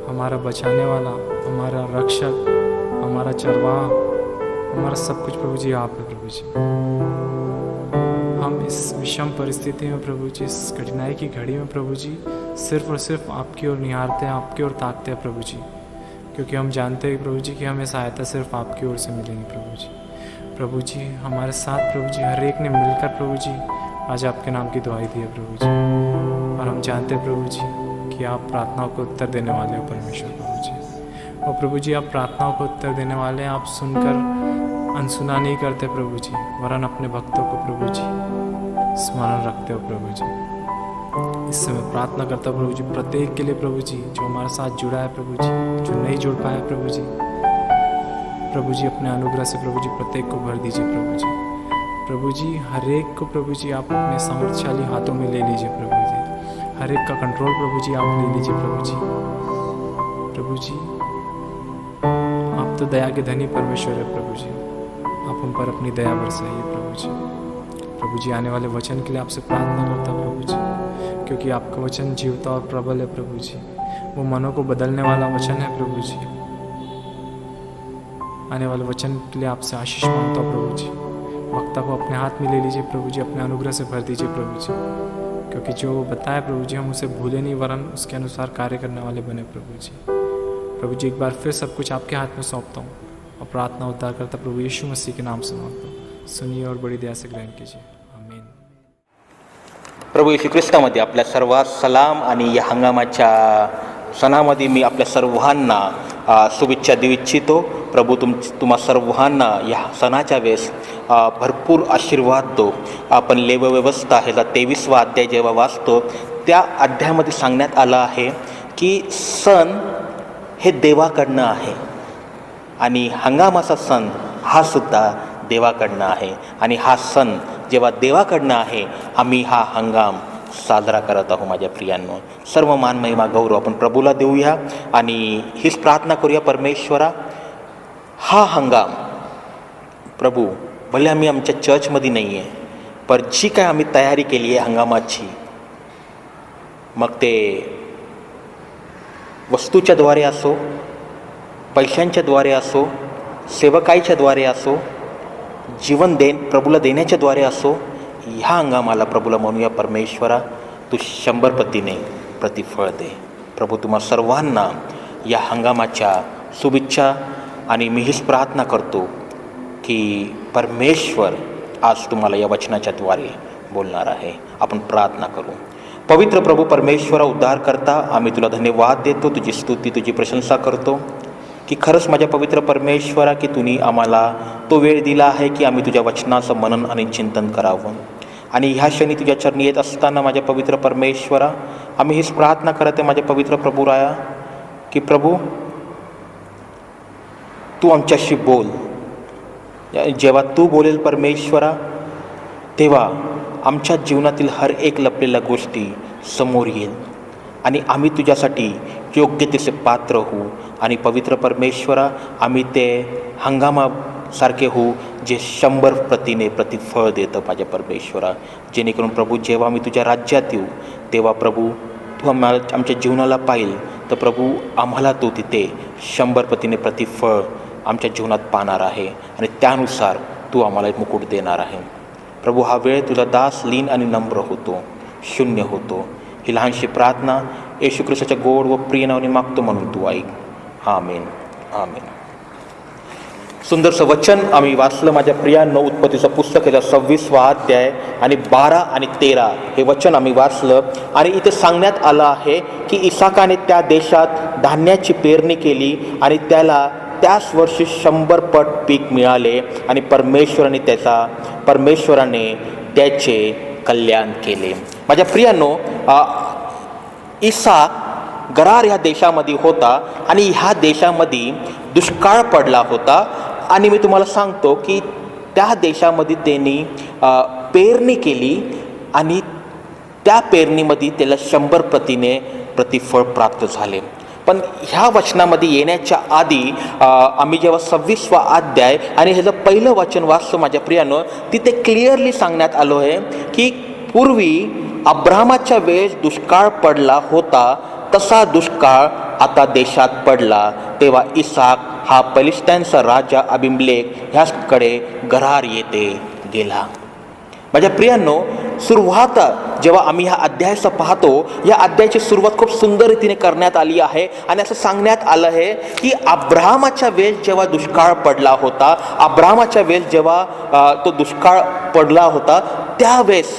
हमारा बचाने वाला, हमारा रक्षक, हमारा चरवाहा, हमारा सब कुछ प्रभु जी आप है प्रभु जी। हम इस विषम परिस्थिति में प्रभु जी, इस कठिनाई की घड़ी में प्रभु जी सिर्फ और सिर्फ आपकी ओर निहारते हैं, आपकी ओर ताकते हैं प्रभु जी, क्योंकि हम जानते हैं प्रभु जी कि हमें सहायता सिर्फ आपकी ओर से मिलेगी प्रभु जी। प्रभु जी, हमारे साथ प्रभु जी हर एक ने मिलकर प्रभु जी आज आपके नाम की दुहाई दी है प्रभु जी। और हम जानते हैं प्रभु जी कि आप प्रार्थनाओं को उत्तर देने वाले हो परमेश्वर प्रभु जी। और प्रभु जी, आप प्रार्थनाओं को उत्तर देने वाले हैं, आप सुनकर अनसुना नहीं करते प्रभु जी, वरन अपने भक्तों को प्रभु जी स्मरण रखते हो प्रभु जी। इस समय प्रार्थना करता प्रभु जी प्रत्येक के लिए प्रभु जी, जो हमारे साथ जुड़ा है प्रभु जी, जो नहीं जुड़ पाया प्रभु जी। प्रभु जी, अपने अनुग्रह से प्रभु जी प्रत्येक को भर दीजिए प्रभु जी। प्रभु जी, हर एक को प्रभु जी आप अपने सामर्थ्यशाली हाथों में ले लीजिए प्रभु जी। हर एक का कंट्रोल प्रभु जी आप ले लीजिए प्रभु जी। प्रभु जी, आप तो दया के धनी परमेश्वर है प्रभु जी, आप हम पर अपनी दया बरसाइए प्रभु जी। प्रभु जी, आने वाले वचन के लिए आपसे प्रार्थना करता प्रभु जी, क्योंकि आपका वचन जीवता और प्रबल है प्रभु जी, वो मनों को बदलने वाला वचन है प्रभु जी। आने वाले वचन के लिए आपसे आशीष मांगता हूँ प्रभु जी। वक्ता को अपने हाथ में ले लीजिए प्रभु जी, अपने अनुग्रह से भर दीजिए प्रभु जी, क्योंकि जो बताए प्रभु जी हम उसे भूले नहीं, वरन उसके अनुसार कार्य करने वाले बने प्रभु जी। प्रभु जी, एक बार फिर सब कुछ आपके हाथ में सौंपता हूँ और प्रार्थना उद्धार करता प्रभु यीशु मसीह के नाम से मांगता हूँ। सुनिए और बड़ी दया से ग्रहण कीजिए, आमीन। प्रभू येशू ख्रिस्तामध्ये आपल्या सर्वात सलाम आणि या हंगामाच्या सणामध्ये मी आपल्या सर्वांना शुभेच्छा देऊ इच्छितो। प्रभू तुम्हा सर्वांना या सणाच्या वेळेस भरपूर आशीर्वाद दो। आपण लेवव्यवस्था ह्याचा 23वा अध्याय जेव्हा वाचतो त्या अध्यायामध्ये सांगण्यात आलं आहे की सण हे देवाकडनं आहे आणि हंगामाचा सण हा सुद्धा देवाकडनं आहे आणि हा सण जेव्हा देवाकडनं आहे आम्ही हा हंगाम साजरा करत आहोत। माझ्या प्रियांनो, सर्व मान महिमा गौरव आपण प्रभूला देऊया आणि हीच प्रार्थना करूया, परमेश्वरा हा हंगाम प्रभू, भले आम्ही आमच्या चर्चमध्ये नाही आहे, पर जी काय आम्ही तयारी केली आहे हंगामाची, मग ते वस्तूच्या द्वारे असो, पैशांच्या द्वारे असो, सेवकाईच्या द्वारे असो, जीवन प्रभूला देण्याच्या द्वारे असो, ह्या हंगामाला प्रभूला म्हणूया परमेश्वरा तू 100 पटीने प्रतिफळ दे। प्रभू, तुम्हा सर्वांना या हंगामाच्या शुभेच्छा आणि मी हीच प्रार्थना करतो की परमेश्वर आज तुम्हाला या वचनाच्या द्वारे बोलणार आहे। आपण प्रार्थना करू। पवित्र प्रभू परमेश्वरा, उद्धार करता आम्ही तुला धन्यवाद देतो, तुझी स्तुती तुझी प्रशंसा करतो की खरंच माझ्या पवित्र परमेश्वरा की तुम्ही आम्हाला तो वेळ दिला आहे की आम्ही तुझ्या वचनाचं मनन आणि चिंतन करावं। आणि ह्या क्षणी तुझ्या चरणी येत असताना माझ्या पवित्र परमेश्वरा आम्ही हीच प्रार्थना करत आहे माझ्या पवित्र प्रभू राया की प्रभू तू आमच्याशी बोल। जेव्हा तू बोलेल परमेश्वरा तेव्हा आमच्या जीवनातील हर एक लपलेल्या गोष्टी समोर येईल आणि आम्ही तुझ्यासाठी योग्य तसे पात्र होऊ आणि पवित्र परमेश्वरा आम्ही ते हंगामासारखे होऊ जे 100 पटीने प्रतिफळ देतं माझ्या परमेश्वरा। जेणेकरून प्रभू जेव्हा आम्ही तुझ्या राज्यात येऊ तेव्हा प्रभू तू आमच्या जीवनाला पाहिल तर प्रभू आम्हाला तू तिथे 100 पटीने प्रतिफळ आमच्या जीवनात पाहणार आहे आणि त्यानुसार तू आम्हाला एक मुकुट देणार आहे। प्रभू, हा वेळ तुला दास लीन आणि नम्र होतो, शून्य होतो। ही लहानशी प्रार्थना येशू ख्रिस्ताच्या गोड व प्रिय नावाने मागतो म्हणून तू ऐक, आमेन आमेन। सुंदरसं वचन आम्ही वाचलं माझ्या प्रियांनो, उत्पत्तीचं पुस्तक याचा 26वा अध्याय आणि 12 आणि 13 हे वचन आम्ही वाचलं आणि इथे सांगण्यात आलं आहे की इसाकाने त्या देशात धान्याची पेरणी केली आणि त्याला त्याच वर्षी 100 पट पीक मिळाले आणि परमेश्वराने त्याचे कल्याण केले। माझ्या प्रियांनो, इसाक गरार ह्या देशामध्ये होता आणि ह्या देशामध्ये दुष्काळ पडला होता आणि मी तुम्हाला सांगतो की त्या देशामध्ये त्यांनी पेरणी केली आणि त्या पेरणीमध्ये त्याला 100 प्रतिफळ प्राप्त झाले. पण ह्या वचनामध्ये येण्याच्या आधी आम्ही जेव्हा 26वा अध्याय आणि ह्याचं पहिलं वचन वाचतो माझ्या प्रियानं, तिथे क्लिअरली सांगण्यात आलं आहे की पूर्वी अब्रामाच्या वेळेस दुष्काळ पडला होता तसा दुष्काळ आता देशात पडला. तेव्हा इसाक हा पलिस्त्यांचा राजा अबिमेलेक ह्याकडे गरार येते गेला. माझ्या प्रियांनो, सुरुवात जेव्हा आम्ही ह्या अध्यायाचं पाहतो, या अध्यायाची सुरुवात खूप सुंदर रीतीने करण्यात आली आहे आणि असं सांगण्यात आलं आहे की अब्रामाच्या वेळेस जेव्हा दुष्काळ पडला होता, अब्रामाच्या वेळेस जेव्हा तो दुष्काळ पडला होता त्यावेळेस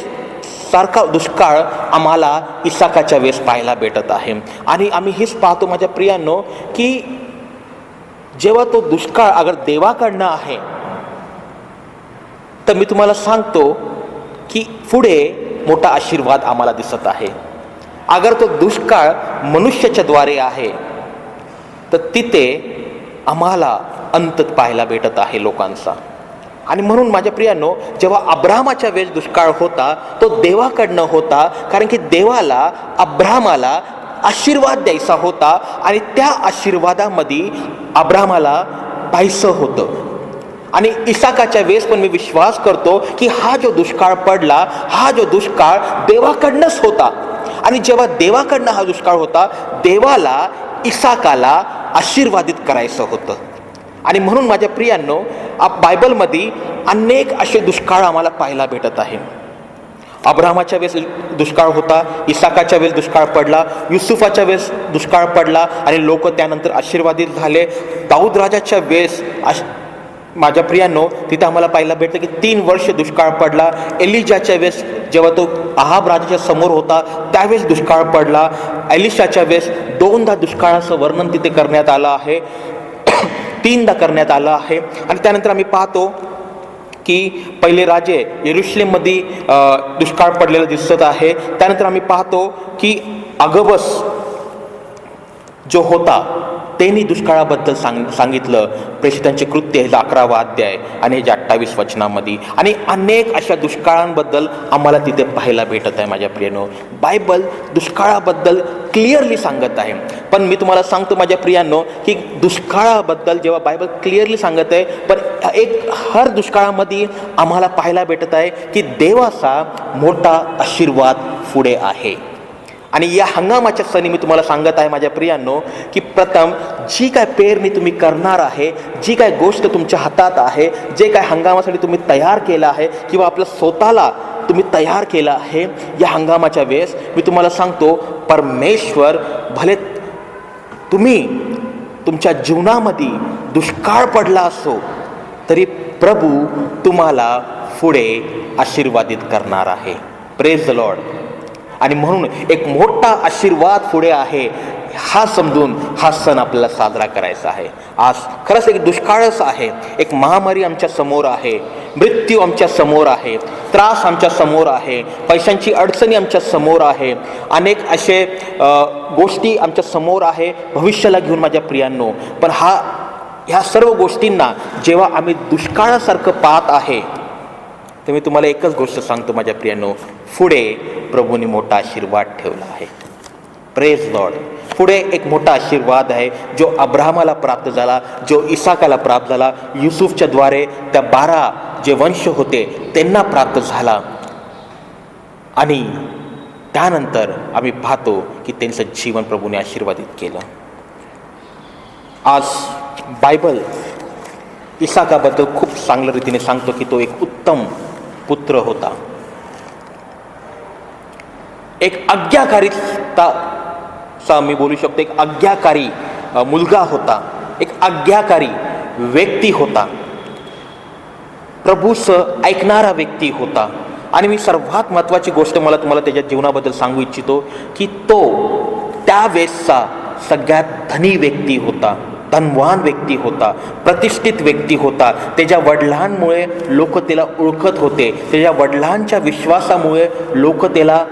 सारखा दुष्काळ आम्हाला इसाकाच्या वेळेस पाहायला भेटत आहे. आणि आम्ही हेच पाहतो माझ्या प्रियांनो की जेव्हा तो दुष्काळ अगर देवाकडनं आहे तर मी तुम्हाला सांगतो की पुढे मोठा आशीर्वाद आम्हाला दिसत आहे. अगर तो दुष्काळ मनुष्याच्या द्वारे आहे तर तिथे आम्हाला अंत पाहायला भेटत आहे लोकांचा. आणि म्हणून माझ्या प्रियांनो, जेव्हा अब्रामाच्या वेळेस दुष्काळ होता तो देवाकडनं होता, कारण की देवाला अब्रामाला आशीर्वाद द्यायचा होता आणि त्या आशीर्वादामध्ये अब्रामाला पाहायचं होतं. आणि इसाकाच्या वेळेस पण मी विश्वास करतो की हा जो दुष्काळ पडला, हा जो दुष्काळ देवाकडनंच होता. आणि जेव्हा देवाकडनं हा दुष्काळ होता, देवाला इसाकाला आशीर्वादित करायचं होतं. आणि म्हणून माझ्या प्रियांनो, बायबलमध्ये अनेक असे दुष्काळ आम्हाला पाहायला भेटत आहे. अब्रामाच्या वेळेस दुष्काळ होता, इसाकाच्या वेळेस दुष्काळ पडला, युसुफाच्या वेळेस दुष्काळ पडला आणि लोक त्यानंतर आशीर्वादित झाले. दाऊद राजाच्या वेळेस माझ्या प्रियांनो तिथे आम्हाला पाहायला भेटतं की 3 वर्ष दुष्काळ पडला. एलिजाच्या वेळेस जेव्हा तो आहाब राजाच्या समोर होता त्यावेळेस दुष्काळ पडला. एलिशाच्या वेळेस 2दा दुष्काळाचं वर्णन तिथे करण्यात आलं आहे, 3दा करण्यात आलं आहे. आणि त्यानंतर आम्ही पाहतो की पहिले राजे यरुशलेममध्ये दुष्काळ पडलेला दिसत आहे. त्यानंतर आम्ही पाहतो की अगबस जो होता त्यांनी दुष्काळाबद्दल सांगितलं. प्रेषितांचे कृत्य हे 11वा अध्याय आणि हे 28 वचनामध्ये. आणि अनेक अशा दुष्काळांबद्दल आम्हाला तिथे पाहायला भेटत आहे. माझ्या प्रियांनो, बायबल दुष्काळाबद्दल क्लिअरली सांगत आहे. पण मी तुम्हाला सांगतो माझ्या प्रियांनो की दुष्काळाबद्दल जेव्हा बायबल क्लिअरली सांगत आहे, पण हर दुष्काळामध्ये आम्हाला पाहायला भेटत आहे की देवाचा मोठा आशीर्वाद पुढे आहे. आणि या हंगामाच्या सणी मी तुम्हाला सांगत आहे माझ्या प्रियांनो की प्रथम जी काय पेरणी तुम्ही करणार आहे, जी काय गोष्ट तुमच्या हातात आहे, जे काय हंगामासाठी तुम्ही तयार केलं आहे किंवा आपलं स्वतःला तुम्ही तयार केलं आहे, या हंगामाच्या वेळेस मी तुम्हाला सांगतो परमेश्वर भले तुम्ही तुमच्या जीवनामध्ये दुष्काळ पडला असो तरी प्रभू तुम्हाला पुढे आशीर्वादित करणार आहे. Praise the Lord. आणि म्हणून एक मोठा आशीर्वाद पुढे आहे हा समजून हा सण आपल्याला साजरा करायचा आहे. आज खरंच एक दुष्काळच आहे, एक महामारी आमच्या समोर आहे, मृत्यू आमच्या समोर आहे, त्रास आमच्या समोर आहे, पैशांची अडचणी आमच्या समोर आहे, अनेक असे गोष्टी आमच्या समोर आहे भविष्याला घेऊन माझ्या प्रियांनो. पण ह्या सर्व गोष्टींना जेव्हा आम्ही दुष्काळासारखं पाहत आहे तर मी तुम्हाला एकच गोष्ट सांगतो माझ्या प्रियांनो, पुढे प्रभूने मोठा आशीर्वाद ठेवला आहे. Praise Lord. पुढे एक मोठा आशीर्वाद आहे जो अब्राहमाला प्राप्त झाला, जो इसाकाला प्राप्त झाला, युसुफच्या द्वारे त्या 12 जे वंश होते त्यांना प्राप्त झाला. आणि त्यानंतर आम्ही पाहतो की त्यांचं जीवन प्रभूने आशीर्वादित केलं. आज बायबल इसाकाबद्दल खूप चांगल्या रीतीने सांगतो की तो एक उत्तम पुत्र होता, एक आज्ञाकारीचा मी बोलू शकतो, एक आज्ञाकारी मुलगा होता, एक आज्ञाकारी व्यक्ती होता, प्रभूचं ऐकणारा व्यक्ती होता. आणि मी सर्वात महत्त्वाची गोष्ट मला तुम्हाला त्याच्या जीवनाबद्दल सांगू इच्छितो की तो त्यावेळेसचा सगळ्यात धनी व्यक्ती होता, धनवान व्यक्ती होता, प्रतिष्ठित व्यक्ती होता. त्याच्या वडिलांमुळे लोक त्याला ओळखत होते, त्याच्या वडिलांच्या विश्वासामुळे लोक त्याला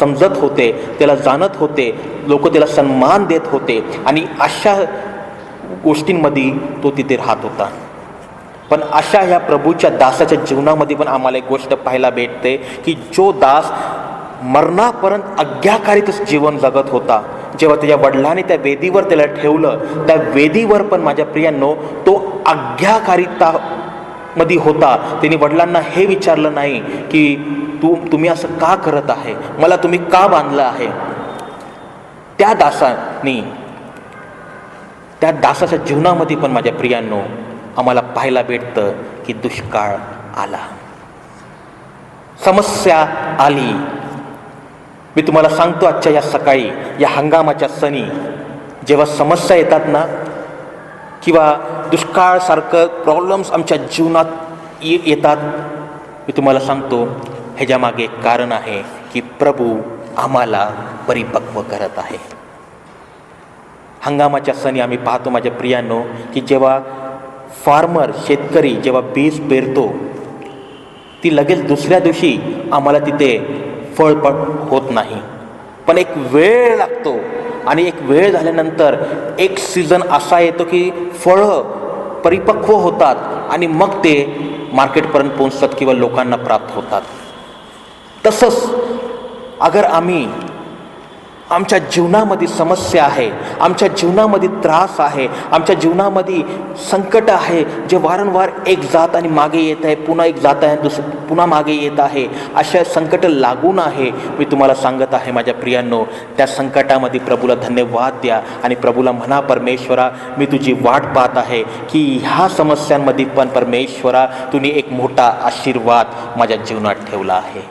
समजत होते, त्याला जाणत होते, लोक त्याला सन्मान देत होते. आणि अशा गोष्टींमध्ये तो तिथे राहत होता. पण अशा ह्या प्रभूच्या दासाच्या जीवनामध्ये पण आम्हाला एक गोष्ट पाहायला भेटते की जो दास मरणापर्यंत आज्ञाकारीतच जीवन जगत होता, जेव्हा त्याच्या वडिलांनी त्या वेदीवर त्याला ठेवलं, त्या वेदीवर पण माझ्या प्रियांनो तो आज्ञाकारिता मध्ये होता. त्यांनी वडिलांना हे विचारलं नाही की तुम्ही असं का करत आहे, मला तुम्ही का बांधलं आहे. त्या दासाच्या जीवनामध्ये पण माझ्या प्रियांनो आम्हाला पाहायला भेटतं की दुष्काळ आला, समस्या आली. मी तुम्हाला सांगतो आजच्या या सकाळी या हंगामाच्या सणी जेव्हा समस्या येतात ना, किंवा दुष्काळसारखं प्रॉब्लेम्स आमच्या जीवनात येतात, मी तुम्हाला सांगतो ह्याच्यामागे एक कारण आहे की प्रभू आम्हाला परिपक्व करत आहे. हंगामाच्या सणी आम्ही पाहतो माझ्या प्रियांनो की जेव्हा शेतकरी जेव्हा बीज पेरतो, ती लगेच दुसऱ्या दिवशी आम्हाला तिथे फळ पण होत नाही, पण एक वेळ लागतो. आणि एक वेळ झाल्यानंतर एक सीझन असा येतो की फळं परिपक्व होतात आणि मग ते मार्केटपर्यंत पोहोचतात किंवा लोकांना प्राप्त होतात. तसंच अगर आमच्या जीवनामध्ये समस्या आहे, आमच्या जीवनामध्ये त्रास आहे, आमच्या जीवनामध्ये संकट आहे, जे वारंवार एक जात आणि मागे येत आहे, पुन्हा एक जात आहे, पुन्हा मागे येत आहे, अशा संकट लागून आहे. मी तुम्हाला सांगत आहे माझ्या प्रियांनो, त्या संकटामध्ये प्रभूला धन्यवाद द्या आणि प्रभूला म्हणा, परमेश्वरा मी तुझी वाट पाहत आहे की ह्या समस्यांमध्ये पण परमेश्वरा तुम्ही एक मोठा आशीर्वाद माझ्या जीवनात ठेवला आहे,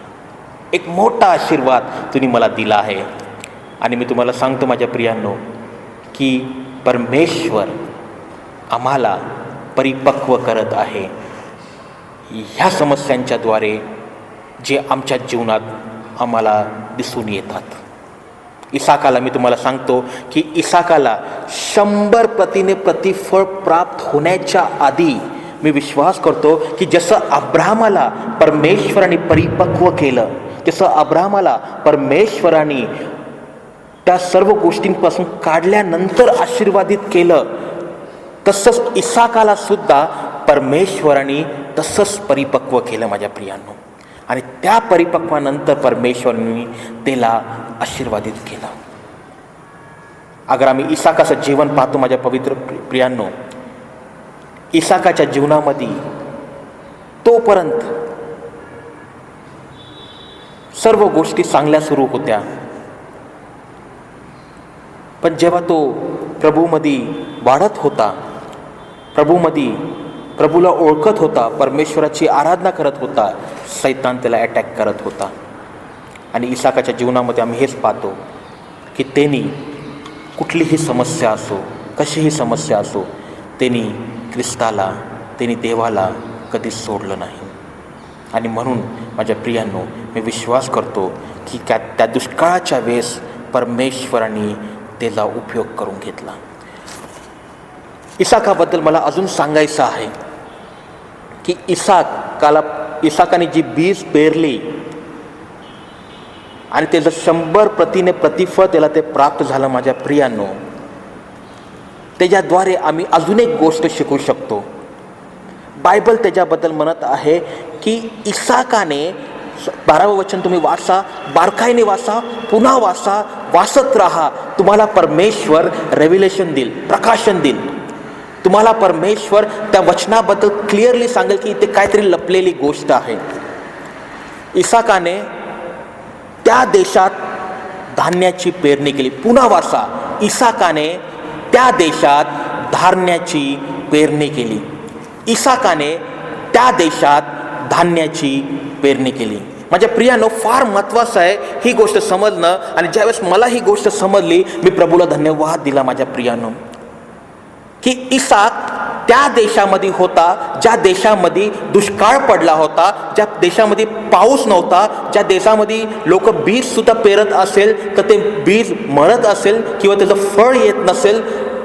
एक मोठा आशीर्वाद तुम्ही मला दिला आहे. आणि मी तुम्हाला सांगतो माझ्या प्रियांनो की परमेश्वर आम्हाला परिपक्व करत आहे ह्या समस्यांच्याद्वारे जे आमच्या जीवनात आम्हाला दिसून येतात. इसाकाला मी तुम्हाला सांगतो की इसाकाला 100% प्रतिफळ प्राप्त होण्याच्या आधी मी विश्वास करतो की जसं अब्राहमाला परमेश्वराने परिपक्व केलं, जसं अब्राहमाला परमेश्वराने त्या सर्व गोष्टींपासून काढल्यानंतर आशीर्वादित केलं, तसंच इसाकाला सुद्धा परमेश्वराने तसंच परिपक्व केलं माझ्या प्रियांनो. आणि त्या परिपक्वानंतर परमेश्वराने त्याला आशीर्वादित केलं. अगर आम्ही इसाकाचं जीवन पाहतो माझ्या पवित्र प्रियांनो, इसाकाच्या जीवनामध्ये तोपर्यंत सर्व गोष्टी चांगल्या सुरू होत्या, पण जेव्हा तो प्रभूमध्ये वाढत होता, प्रभूला ओळखत होता, परमेश्वराची आराधना करत होता, सैतान त्याला अटॅक करत होता. आणि इसाकाच्या जीवनामध्ये आम्ही हेच पाहतो की त्यांनी कुठलीही समस्या असो, कशीही समस्या असो, त्यांनी ख्रिस्ताला, त्यांनी देवाला कधीच सोडलं नाही. आणि म्हणून माझ्या प्रियांनो मी विश्वास करतो की त्या दुष्काळाच्या वेळेस परमेश्वराने त्याचा उपयोग करून घेतला. इसाकाबद्दल मला अजून सांगायचं आहे की इसाकाने जी बीज पेरली आणि त्याचं 100% प्रतिफळ त्याला ते प्राप्त झालं माझ्या प्रियांनो. त्याच्याद्वारे आम्ही अजून एक गोष्ट शिकू शकतो. बायबल त्याच्याबद्दल म्हणत आहे की इसाकाने 12वं वचन तुम्ही वाचा, बारकाईने वाचा, पुन्हा वाचा, वाचत राहा, तुम्हाला परमेश्वर रेव्हिलेशन देईल, प्रकाशन देईल. तुम्हाला परमेश्वर त्या वचनाबद्दल क्लिअरली सांगेल की इथे काहीतरी लपलेली गोष्ट आहे. इसाकाने त्या देशात धान्याची पेरणी केली. पुन्हा वाचा, इसाकाने त्या देशात धान्याची पेरणी केली. इसाकाने त्या देशात धान्याची पेरणी केली. माझ्या प्रियानो, फार महत्त्वाचं आहे ही गोष्ट समजणं. आणि ज्यावेळेस मला ही गोष्ट समजली, मी प्रभूला धन्यवाद दिला माझ्या प्रियानो, की इसाक त्या देशामध्ये होता ज्या देशामध्ये दुष्काळ पडला होता, ज्या देशामध्ये पाऊस नव्हता, ज्या देशामध्ये लोक बीज सुद्धा पेरत असेल तर ते बीज मरत असेल किंवा त्याचं फळ येत नसेल,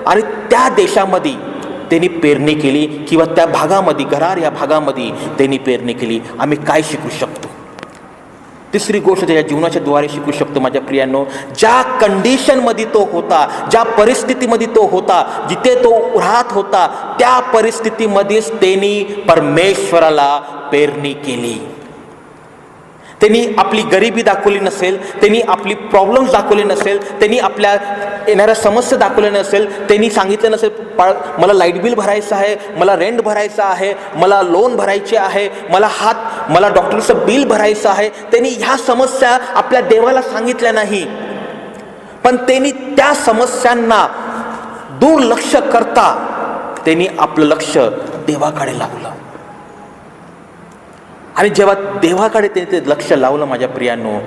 आणि त्या देशामध्ये त्यांनी पेरणी केली किंवा त्या भागामध्ये, गरार या भागामध्ये त्यांनी पेरणी केली. आम्ही काय शिकू शकतो? तिसरी गोष्ट त्याच्या जीवनाच्या द्वारे शिकू शकतो माझ्या प्रियांनो, ज्या कंडिशनमध्ये तो होता, ज्या परिस्थितीमध्ये तो होता, जिथे तो राहत होता, त्या परिस्थितीमध्येच त्यांनी परमेश्वराला पेरणी केली. त्यांनी आपली गरिबी दाखवली नसेल, त्यांनी आपली प्रॉब्लेम्स दाखवले नसेल, त्यांनी आपल्या येणाऱ्या समस्या दाखवल्या नसेल, त्यांनी सांगितलं नसेल मला लाईट बिल भरायचं आहे, मला रेंट भरायचं आहे, मला लोन भरायचे आहे, मला डॉक्टरचं बिल भरायचं आहे. त्यांनी ह्या समस्या आपल्या देवाला सांगितल्या नाही, पण त्यांनी त्या समस्यांना दुर्लक्ष करता त्यांनी आपलं लक्ष देवाकडे लावलं. आणि जेव्हा देवाकडे त्यांनी ते लक्ष लावलं माझ्या प्रियांनो,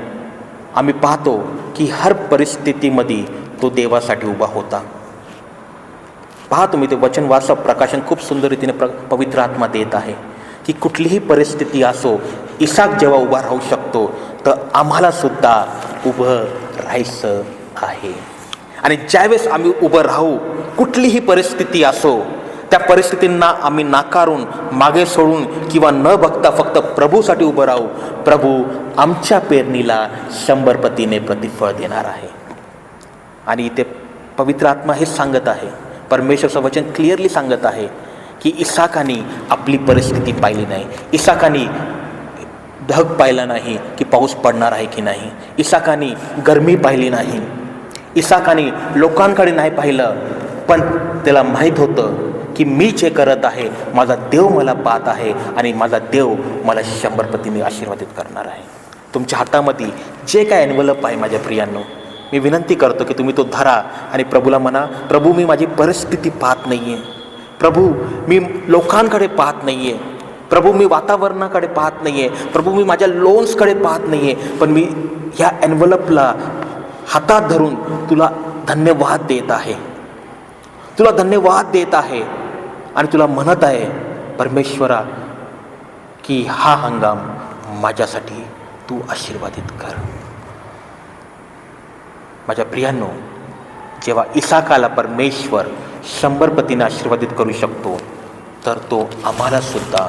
आम्ही पाहतो की हर परिस्थितीमध्ये तो देवासाठी उभा होता. पहा तुम्ही ते वचन वाचा, प्रकाशन खूप सुंदर रीतीने पवित्र आत्मा देत आहे की कुठलीही परिस्थिती असो, इसाक जेव्हा उभा राहू शकतो तर आम्हाला सुद्धा उभं राहायचं आहे. आणि ज्यावेळेस आम्ही उभं राहू, कुठलीही परिस्थिती असो, त्या परिस्थितींना आम्ही नाकारून मागे सोडून किंवा न बघता फक्त प्रभूसाठी उभं राहू, प्रभू आमच्या पेरणीला 100 पटीने प्रतिफळ देणार आहे. आणि इथे पवित्र आत्मा हेच सांगत आहे, परमेश्वरचं वचन क्लिअरली सांगत आहे की इसाकाने आपली परिस्थिती पाहिली नाही, इसाकाने ढग पाहिला नाही की पाऊस पडणार आहे की नाही, इसाकाने गरमी पाहिली नाही, इसाकाने लोकांकडे नाही पाहिलं, पण त्याला माहीत होतं की मी जे करत आहे, माझा देव मला पाहत आहे आणि माझा देव मला 100 पटीने आशीर्वादित करणार आहे. तुमच्या हातामध्ये जे काय एन्व्हलप आहे माझ्या प्रियांनो, मी विनंती करतो की तुम्ही तो धरा आणि प्रभूला म्हणा, प्रभू मी माझी परिस्थिती पाहत नाही आहे, प्रभू मी लोकांकडे पाहत नाही आहे, प्रभू मी वातावरणाकडे पाहत नाही आहे, प्रभू मी माझ्या लोन्सकडे पाहत नाही आहे, पण मी ह्या एन्व्हलपला हातात धरून तुला धन्यवाद देत आहे, तुला धन्यवाद देत आहे आणि तुला म्हणत आहे परमेश्वरा की हा हंगाम माझ्यासाठी तू आशीर्वादित कर. माझ्या प्रियांनो, जेव्हा इसाकाला परमेश्वर 100 पटीने आशीर्वादित करू शकतो, तर तो आम्हाला सुद्धा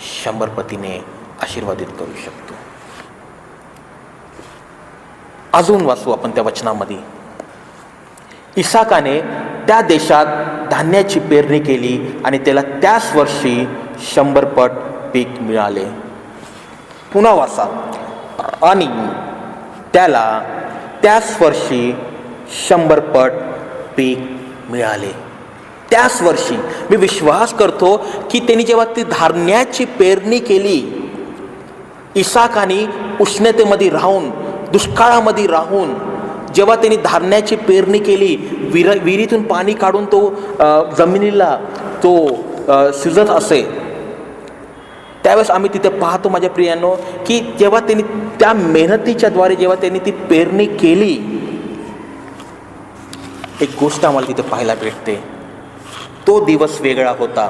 100 पटीने आशीर्वादित करू शकतो. अजून वाचू आपण त्या वचनामध्ये. इसाकाने त्या देशात धान्याची पेरणी केली आणि त्याला त्याच वर्षी 100 पट पीक मिळाले. पुन्हा वाचा. आणि त्याला त्याच वर्षी 100 पट पीक मिळाले. त्याच वर्षी मी विश्वास करतो की त्यांनी जेव्हा ती धान्याची पेरणी केली, इसाकाने उष्णतेमध्ये राहून, दुष्काळामध्ये राहून जेव्हा त्यांनी धान्याची पेरणी केली, विहिरीतून पाणी काढून तो जमिनीला तो शिजत असे, त्यावेळेस आम्ही तिथे पाहतो माझ्या प्रियांनो की जेव्हा त्यांनी त्या मेहनतीच्या द्वारे जेव्हा त्यांनी ती पेरणी केली, एक गोष्ट आम्हाला तिथे पाहायला भेटते. तो दिवस वेगळा होता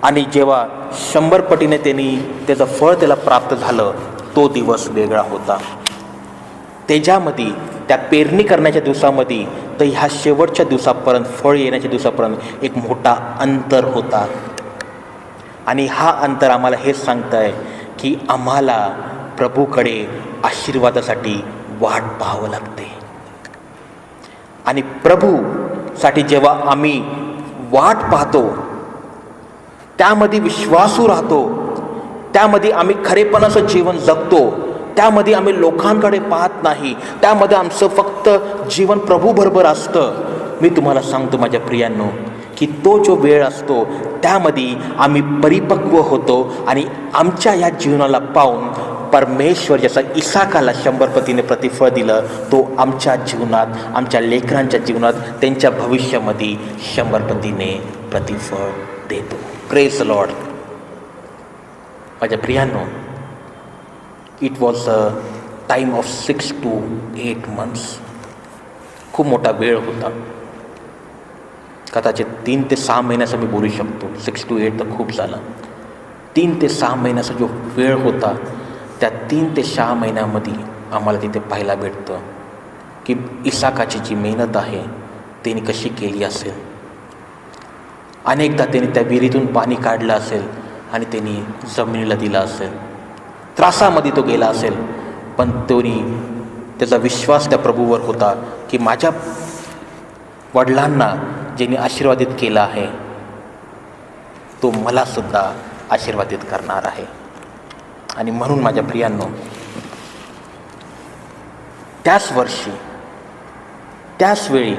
आणि जेव्हा 100 पटीने त्यांनी त्याचं फळ त्याला प्राप्त झालं, तो दिवस वेगळा होता. त्याच्यामध्ये त्या पेरणी करण्याच्या दिवसामध्ये तर ह्या शेवटच्या दिवसापर्यंत, फळ येण्याच्या दिवसापर्यंत एक मोठा अंतर होता. आणि हा अंतर आम्हाला हेच सांगतं आहे की आम्हाला प्रभूकडे आशीर्वादासाठी वाट पाहावं लागते. आणि प्रभूसाठी जेव्हा आम्ही वाट पाहतो, त्यामध्ये विश्वासू राहतो, त्यामध्ये आम्ही खरेपणाचं जीवन जगतो, त्यामध्ये आम्ही लोकांकडे पाहत नाही, त्यामध्ये आमचं फक्त जीवन प्रभूबरोबर असतं. मी तुम्हाला सांगतो माझ्या प्रियांनो की तो जो वेळ असतो त्यामध्ये आम्ही परिपक्व होतो आणि आमच्या या जीवनाला पाहून परमेश्वर जसा इसाकाला 100 पटीने प्रतिफळ दिलं, तो आमच्या जीवनात, आमच्या लेकरांच्या जीवनात, त्यांच्या भविष्यामध्ये 100 पटीने प्रतिफळ देतो. Praise the Lord. माझ्या प्रियांनो, it was a time of 6 to 8 months. खूप मोठा वेळ होता. कदाचित 3 ते 6 महिन्याचा मी बोलू शकतो. 6 to 8 तर खूप झालं. 3 ते 6 महिन्याचा जो वेळ होता, त्या 3 ते 6 महिन्यामध्ये आम्हाला तिथे पाहायला भेटतं की इसाकाची जी मेहनत आहे त्याने कशी केली असेल. अनेकदा त्याने त्या विहिरीतून पाणी काढलं असेल आणि त्यांनी जमिनीला दिलं असेल. त्रासामध्ये तो गेला असेल, पण त्याचा विश्वास त्या प्रभूवर होता की माझ्या वडिलांना ज्यांनी आशीर्वादित केला आहे तो मला सुद्धा आशीर्वादित करणार आहे. आणि म्हणून माझ्या प्रियांनो, त्याच वर्षी त्याच वेळी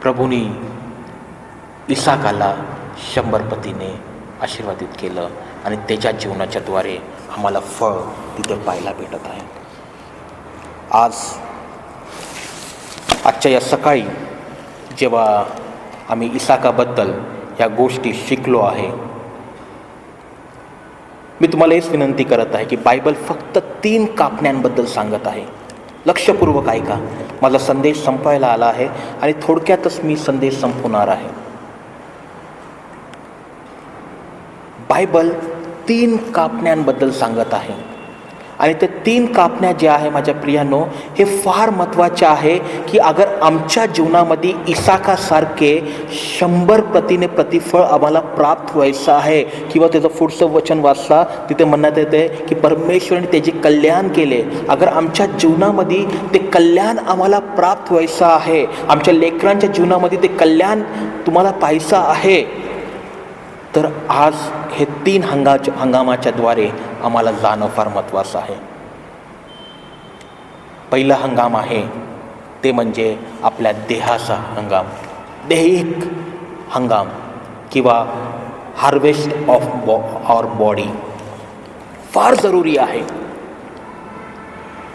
प्रभूंनी इसाकाला 100 पतीने आशीर्वादित केलं आणि त्याच्या जीवनाच्या द्वारे आम्हाला फळ तिथे पाहायला भेटत आहे. आजच्या या सकाळी जेव्हा आम्ही इसाकाबद्दल ह्या गोष्टी शिकलो आहे, मी तुम्हाला हेच विनंती करत आहे की बायबल फक्त 3 कापण्यांबद्दल सांगत आहे. लक्षपूर्वक ऐका. माझा संदेश संपवायला आला आहे आणि थोडक्यातच मी संदेश संपवणार आहे. बायबल 3 कापण्यांबद्दल सांगत आहे आणि ते 3 कापण्या ज्या आहे माझ्या प्रियांनो, हे फार महत्त्वाचे आहे की अगर आमच्या जीवनामध्ये इसाकासारखे 100 पतीने प्रतिफळ आम्हाला प्राप्त व्हायचं आहे, किंवा त्याचं पुढचं वचन वाचला तिथे म्हणण्यात येते की परमेश्वराने त्याचे कल्याण केले. अगर आमच्या जीवनामध्ये ते कल्याण आम्हाला प्राप्त व्हायचं आहे, आमच्या लेकरांच्या जीवनामध्ये ते कल्याण तुम्हाला पाहायचं आहे, तर आज हे 3 हंगामाच्या द्वारे आम्हाला जाणं फार महत्त्वाचं आहे. पहिला हंगाम आहे ते म्हणजे आपल्या देहाचा हंगाम, दैहिक हंगाम किंवा हार्वेस्ट ऑफ आवर बॉडी. फार जरुरी आहे.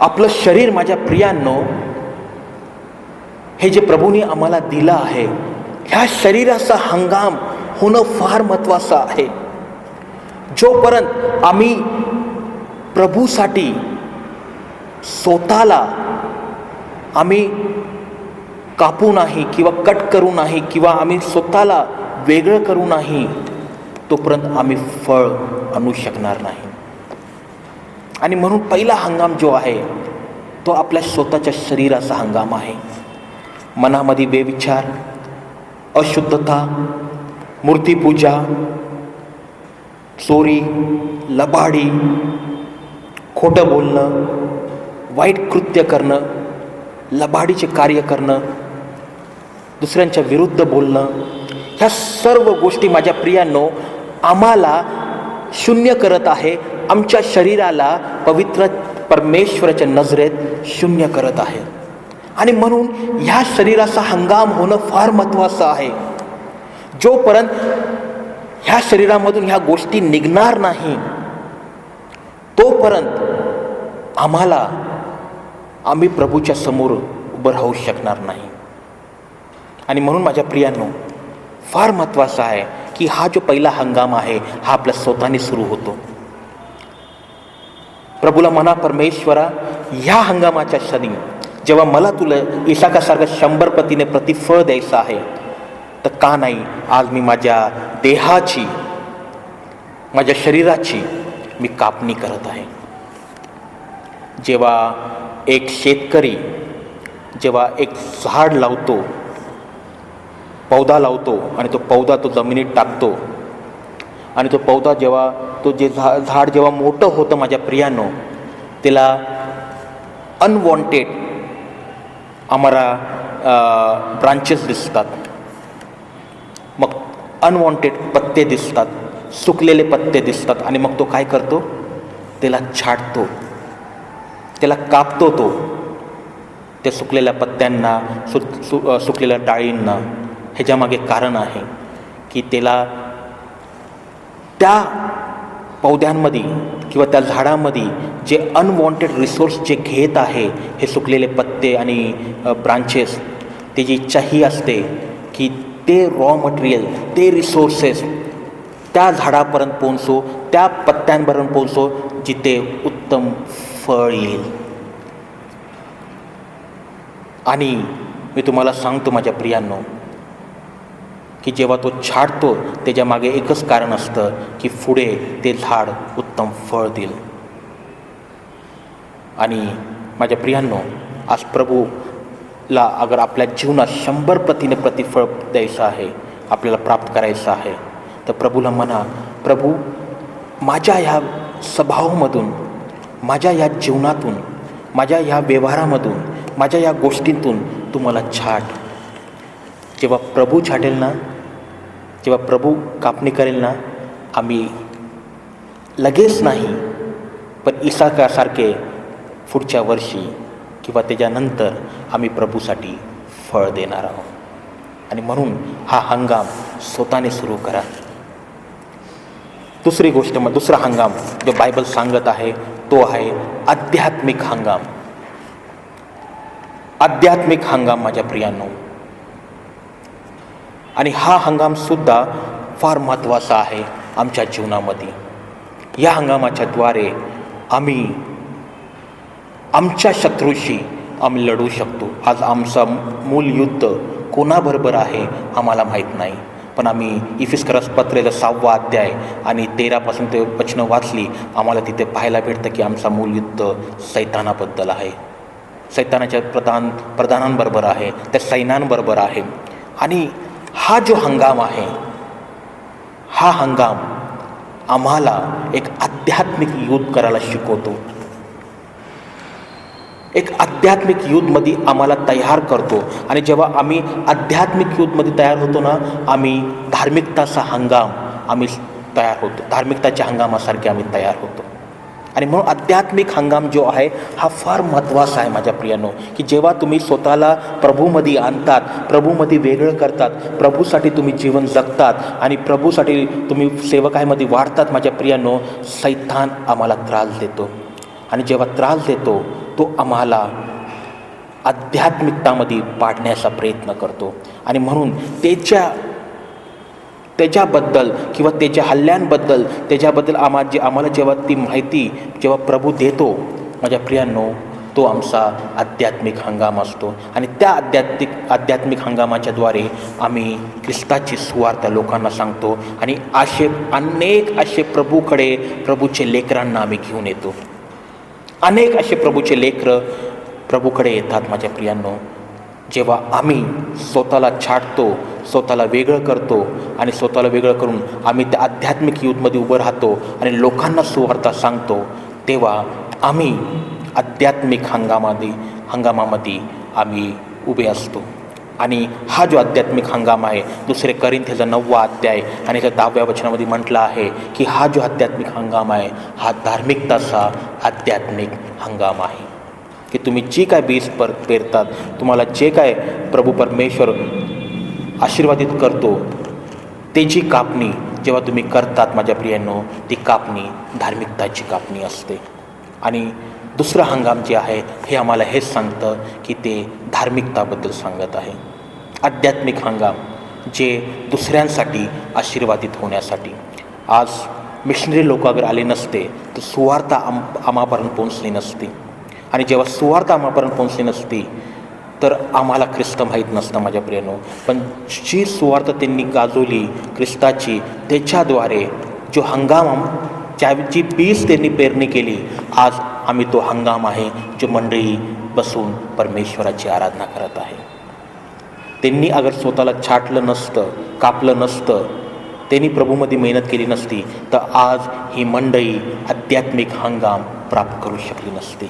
आपलं शरीर माझ्या प्रियांनो, हे जे प्रभूने आम्हाला दिलं आहे, ह्या शरीराचा हंगाम होणं फार महत्त्वाचं आहे. जोपर्यंत आम्ही प्रभूसाठी स्वतःला आम्ही कापू नाही किंवा कट करू नाही किंवा आम्ही स्वतःला वेगळं करू नाही, तोपर्यंत आम्ही फळ आणू शकणार नाही. आणि म्हणून पहिला हंगाम जो आहे तो आपल्या स्वतःच्या शरीराचा हंगाम आहे. मनामध्ये बेविचार, अशुद्धता, मूर्तिपूजा, चोरी, लबाडी, खोटं बोलणं, वाईट कृत्य करणं, लबाडीचे कार्य करणं, दुसऱ्यांच्या विरुद्ध बोलणं, ह्या सर्व गोष्टी माझ्या प्रियांनो आम्हाला शून्य करत आहे. आमच्या शरीराला पवित्र परमेश्वराच्या नजरेत शून्य करत आहे. आणि म्हणून ह्या शरीराचा हंगाम होणं फार महत्त्वाचं आहे. जोपर्यंत ह्या शरीरामधून ह्या गोष्टी निघणार नाही, तोपर्यंत आम्ही प्रभूच्या समोर उभं राहू शकणार नाही. आणि म्हणून माझ्या प्रियांनो फार महत्त्वाचं आहे की हा जो पहिला हंगाम आहे हा आपल्या स्वतःने सुरू होतो. प्रभूला म्हणा, परमेश्वरा, ह्या हंगामाच्या क्षणी जेव्हा मला तुला इसाकासारखं 100 पतीने प्रतिफळ द्यायचं आहे, तर का नाही आज मी माझ्या देहाची, माझ्या शरीराची मी कापणी करत आहे. जेव्हा एक शेतकरी जेव्हा एक झाड लावतो, पौधा लावतो आणि तो पौधा तो जमिनीत टाकतो आणि तो पौधा जेव्हा झाड जेव्हा मोठं होतं माझ्या प्रियांनो, त्याला अनवॉन्टेड आम्हाला ब्रांचेस दिसतात, मग अनवॉन्टेड पत्ते दिसतात, सुकलेले पत्ते दिसतात. आणि मग तो काय करतो, त्याला छाटतो, त्याला कापतो. तो त्या सुकलेल्या पत्त्यांना, सुकलेल्या डाळींना. ह्याच्यामागे कारण आहे की त्याला त्या पौद्यांमध्ये किंवा त्या झाडामध्ये जे अनवॉन्टेड रिसोर्स जे घेत आहे, हे सुकलेले पत्ते आणि ब्रांचेस, त्याची इच्छा ही असते की ते रॉ मटेरियल, ते रिसोर्सेस त्या झाडापर्यंत पोहोचो, त्या पत्त्यांपर्यंत पोहोचो, जिथे उत्तम फळ येईल. आणि मी तुम्हाला सांगतो माझ्या प्रियांनो की जेव्हा तो छाटतो त्याच्यामागे एकच कारण असतं की पुढे ते झाड उत्तम फळ देईल. आणि माझ्या प्रियांनो, आज प्रभूला अगर आपल्या जीवनात 100 पतीने प्रतिफळ द्यायचं आहे, आपल्याला प्राप्त करायचं आहे, तर प्रभूला म्हणा, प्रभू, माझ्या ह्या स्वभावामधून माझ्या या जीवनातून, माझ्या या व्यवहारामधून, माझ्या या गोष्टींतून तू मला छाट. जेव्हा प्रभू छाटेल ना, जेव्हा प्रभू कापणी करेल ना, आम्ही लगेच नाही पण इसाकासारखे पुढच्या वर्षी किंवा त्याच्यानंतर आम्ही प्रभूसाठी फळ देणार आहोत. आणि म्हणून हा हंगाम स्वतःने सुरू करा. दुसरी गोष्ट, मग दुसरा हंगाम जो बायबल सांगत आहे तो आहे आध्यात्मिक हंगाम. आध्यात्मिक हंगाम माझ्या प्रियांनो. आणि हा हंगाम सुद्धा फार महत्त्वाचा आहे आमच्या जीवनामध्ये. या हंगामाच्या द्वारे आम्ही आमच्या शत्रूशी आम्ही लढू शकतो. आज आमचं मूल युद्ध कोणाबरोबर आहे आम्हाला माहीत नाही, पण आम्ही इफिस्करस पत्रेचा 6वा अध्याय आणि 13 ते वचनं वाचली, आम्हाला तिथे पाहायला भेटतं की आमचा मूल युद्ध सैतानाबद्दल आहे, सैतानाच्या प्रधानांबरोबर आहे, त्या सैन्यांबरोबर आहे. आणि हा जो हंगाम आहे, हा हंगाम आम्हाला एक आध्यात्मिक युद्ध करायला शिकवतो. एक आध्यात्मिक युद्धमध्ये आम्हाला तयार करतो. आणि जेव्हा आम्ही आध्यात्मिक युद्धमध्ये तयार होतो ना, आम्ही धार्मिकताचा हंगाम आम्ही तयार होतो, धार्मिकताच्या हंगामासारखे आम्ही तयार होतो. आणि म्हणून आध्यात्मिक हंगाम जो आहे हा फार महत्त्वाचा आहे माझ्या प्रियांनो, की जेव्हा तुम्ही स्वतःला प्रभूमध्ये आणतात, प्रभूमध्ये वेगळं करतात, प्रभूसाठी तुम्ही जीवन जगतात आणि प्रभूसाठी तुम्ही सेवकामध्ये वाढतात माझ्या प्रियांनो, सैतान आम्हाला त्रास देतो. आणि जेव्हा त्रास देतो तो आम्हाला आध्यात्मिकतामध्ये पाडण्याचा प्रयत्न करतो. आणि म्हणून त्याच्याबद्दल किंवा त्याच्या हल्ल्यांबद्दल, त्याच्याबद्दल आम्हाला जेव्हा ती माहिती जेव्हा प्रभू देतो माझ्या प्रियांनो, तो आमचा आध्यात्मिक हंगाम असतो. आणि त्या आध्यात्मिक हंगामाच्या द्वारे आम्ही ख्रिस्ताची सुवार्ता लोकांना सांगतो. आणि अनेक असे प्रभूकडे, प्रभूचे लेकरांना आम्ही घेऊन येतो. अनेक असे प्रभूचे लेकरं प्रभूकडे येतात माझ्या प्रियांनो, जेव्हा आम्ही स्वतःला छाटतो, स्वतःला वेगळं करतो. आणि स्वतःला वेगळं करून आम्ही त्या आध्यात्मिक युद्धमध्ये उभं राहतो आणि लोकांना सुवार्ता सांगतो, तेव्हा आम्ही आध्यात्मिक हंगामामध्ये आम्ही उभे असतो. आणि हा जो आध्यात्मिक हंगाम आहे, 2 कोरिंथीचा 9वा अध्याय आणि त्या 10व्या वचनामध्ये म्हटलं आहे की हा जो आध्यात्मिक हंगाम आहे हा धार्मिकताचा आध्यात्मिक हंगाम आहे. की तुम्ही जी काय बीज पेरतात, तुम्हाला जे काय प्रभू परमेश्वर आशीर्वादित करतो, त्याची कापणी जेव्हा तुम्ही करतात माझ्या प्रियांनो, ती कापणी धार्मिकताची कापणी असते. आणि दुसरं हंगाम जे आहे हे आम्हाला हेच सांगतं की ते धार्मिकताबद्दल सांगत आहे. आध्यात्मिक हंगाम जे दुसऱ्यांसाठी आशीर्वादित होण्यासाठी. आज मिशनरी लोक अगर आले नसते तर सुवार्ता आम्हापर्यंत पोहोचली नसती. आणि जेव्हा सुवार्ता आम्हापर्यंत पोहोचली नसती तर आम्हाला ख्रिस्त माहीत नसतं माझ्या प्रियांनो. पण जी सुवार्ता त्यांनी गाजवली ख्रिस्ताची, त्याच्याद्वारे जो हंगाम, जी बीज त्यांनी पेरणी केली, आज आम्ही तो हंगाम आहे जो मंडळी बसून परमेश्वराची आराधना करत आहे. त्यांनी अगर स्वतःला छाटलं नसतं, कापलं नसतं, त्यांनी प्रभूमध्ये मेहनत केली नसती तर आज ही मंडळी आध्यात्मिक हंगाम प्राप्त करू शकली नसती.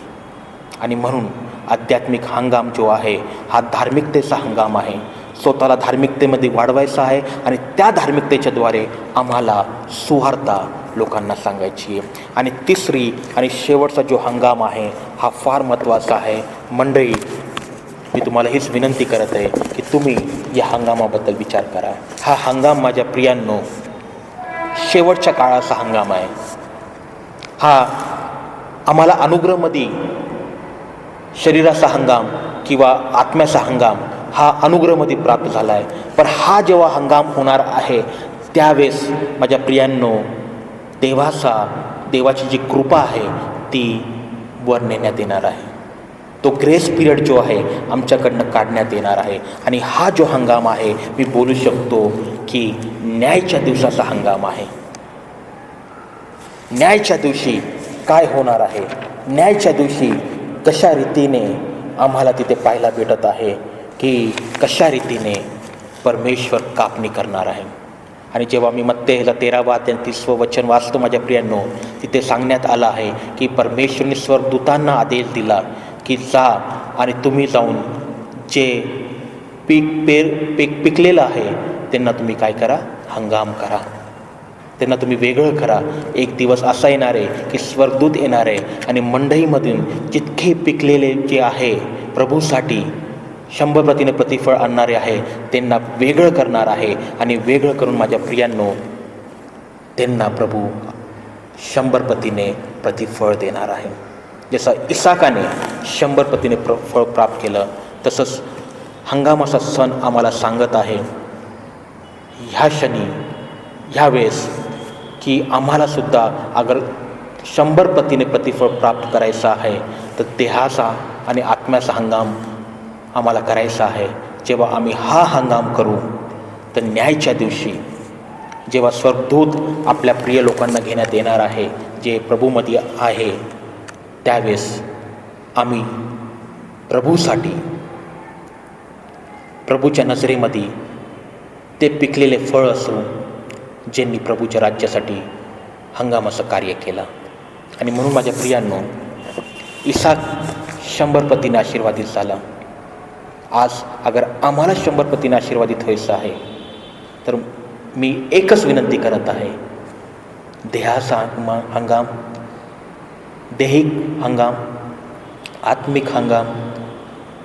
आणि म्हणून आध्यात्मिक हंगाम जो आहे हा धार्मिकतेचा हंगाम आहे. स्वतःला धार्मिकतेमध्ये वाढवायचं आहे आणि त्या धार्मिकतेच्याद्वारे आम्हाला सुवार्ता लोकांना सांगायची आहे. आणि तिसरी आणि शेवटचा जो हंगाम आहे हा फार महत्त्वाचा आहे. मंडळी, मी तुम्हाला हीच विनंती करत आहे की तुम्ही या हंगामाबद्दल विचार करा. हा हंगाम माझ्या प्रियांनो शेवटच्या काळाचा हंगाम आहे. हा आम्हाला अनुग्रहमध्ये शरीराचा हंगाम किंवा आत्म्याचा हंगाम हा अनुग्रहमध्ये प्राप्त झाला आहे. पण हा जेव्हा हंगाम होणार आहे त्यावेळेस माझ्या प्रियांनो देवाची जी कृपा आहे ती वर नेण्यात येणार आहे. तो ग्रेस पिरियड जो आहे आमच्याकडनं काढण्यात येणार आहे. आणि हा जो हंगाम आहे मी बोलू शकतो की न्यायच्या दिवसाचा हंगाम आहे. न्यायच्या दिवशी काय होणार आहे, न्यायच्या दिवशी कशा रीतीने आम्हाला तिथे पाहायला भेटत आहे की कशा रीतीने परमेश्वर कापणी करणार आहे. आणि जेव्हा मी मत्तेला 13वा अध्याय 30वं वचन वाचतो माझ्या प्रियांनो, तिथे सांगण्यात आलं आहे की परमेश्वरने स्वर्गदूतांना आदेश दिला की जा आणि तुम्ही जाऊन जे पिकलेलं आहे त्यांना तुम्ही काय करा, हंगाम करा, त्यांना तुम्ही वेगळं करा. एक दिवस असा येणार आहे की स्वर्गदूत येणार आहे आणि मंडईमधून जितके पिकलेले जे आहे प्रभूसाठी 100 पटीने प्रतिफळ आणणारे आहे त्यांना वेगळं करणार आहे. आणि वेगळं करून माझ्या प्रियांनो त्यांना प्रभू 100 पटीने प्रतिफळ देणार आहे. जसं इसाकाने 100 पटीने फळ प्राप्त केलं, तसंच हंगामाचा सण आम्हाला सांगत आहे ह्या क्षणी ह्यावेळेस की आम्हालासुद्धा अगर 100 पटीने प्रतिफळ प्राप्त करायचं आहे तर देहाचा आणि आत्म्याचा हंगाम आम्हाला करायचा आहे. जेव्हा आम्ही हा हंगाम करू तर न्यायच्या दिवशी जेव्हा स्वर्गदूत आपल्या प्रिय लोकांना घेण्यात येणार आहे जे प्रभूमध्ये आहे, त्यावेळेस आम्ही प्रभूसाठी प्रभूच्या नजरेमध्ये ते पिकलेले फळ असू ज्यांनी प्रभूच्या राज्यासाठी हंगामाचं कार्य केलं. आणि म्हणून माझ्या प्रियांनो इसाक 100 पटीने आशीर्वादित झाला. आज अगर आम्हाला 100 पटीने आशीर्वादित व्हायचं आहे तर मी एकच विनंती करत आहे, देहाचा हंगाम, दैहिक हंगाम, आत्मिक हंगाम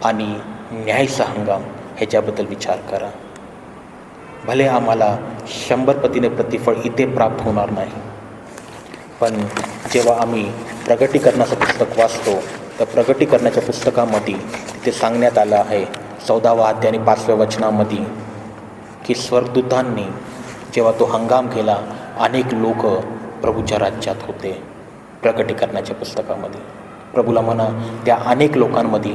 आणि न्यायचा हंगाम ह्याच्याबद्दल विचार करा. भले आम्हाला 100 पटीने प्रतिफळ इथे प्राप्त होणार नाही, पण जेव्हा आम्ही प्रगटीकरणाचं पुस्तक वाचतो तर प्रगटीकरणाच्या पुस्तकामध्ये तिथे सांगण्यात आलं आहे 14वा अध्याय आणि 5व्या वचनामध्ये की स्वर्गदूतांनी जेव्हा तो हंगाम केला अनेक लोक प्रभूच्या राज्यात होते. प्रगटीकरणाच्या पुस्तकामध्ये प्रभूला म्हणा त्या अनेक लोकांमध्ये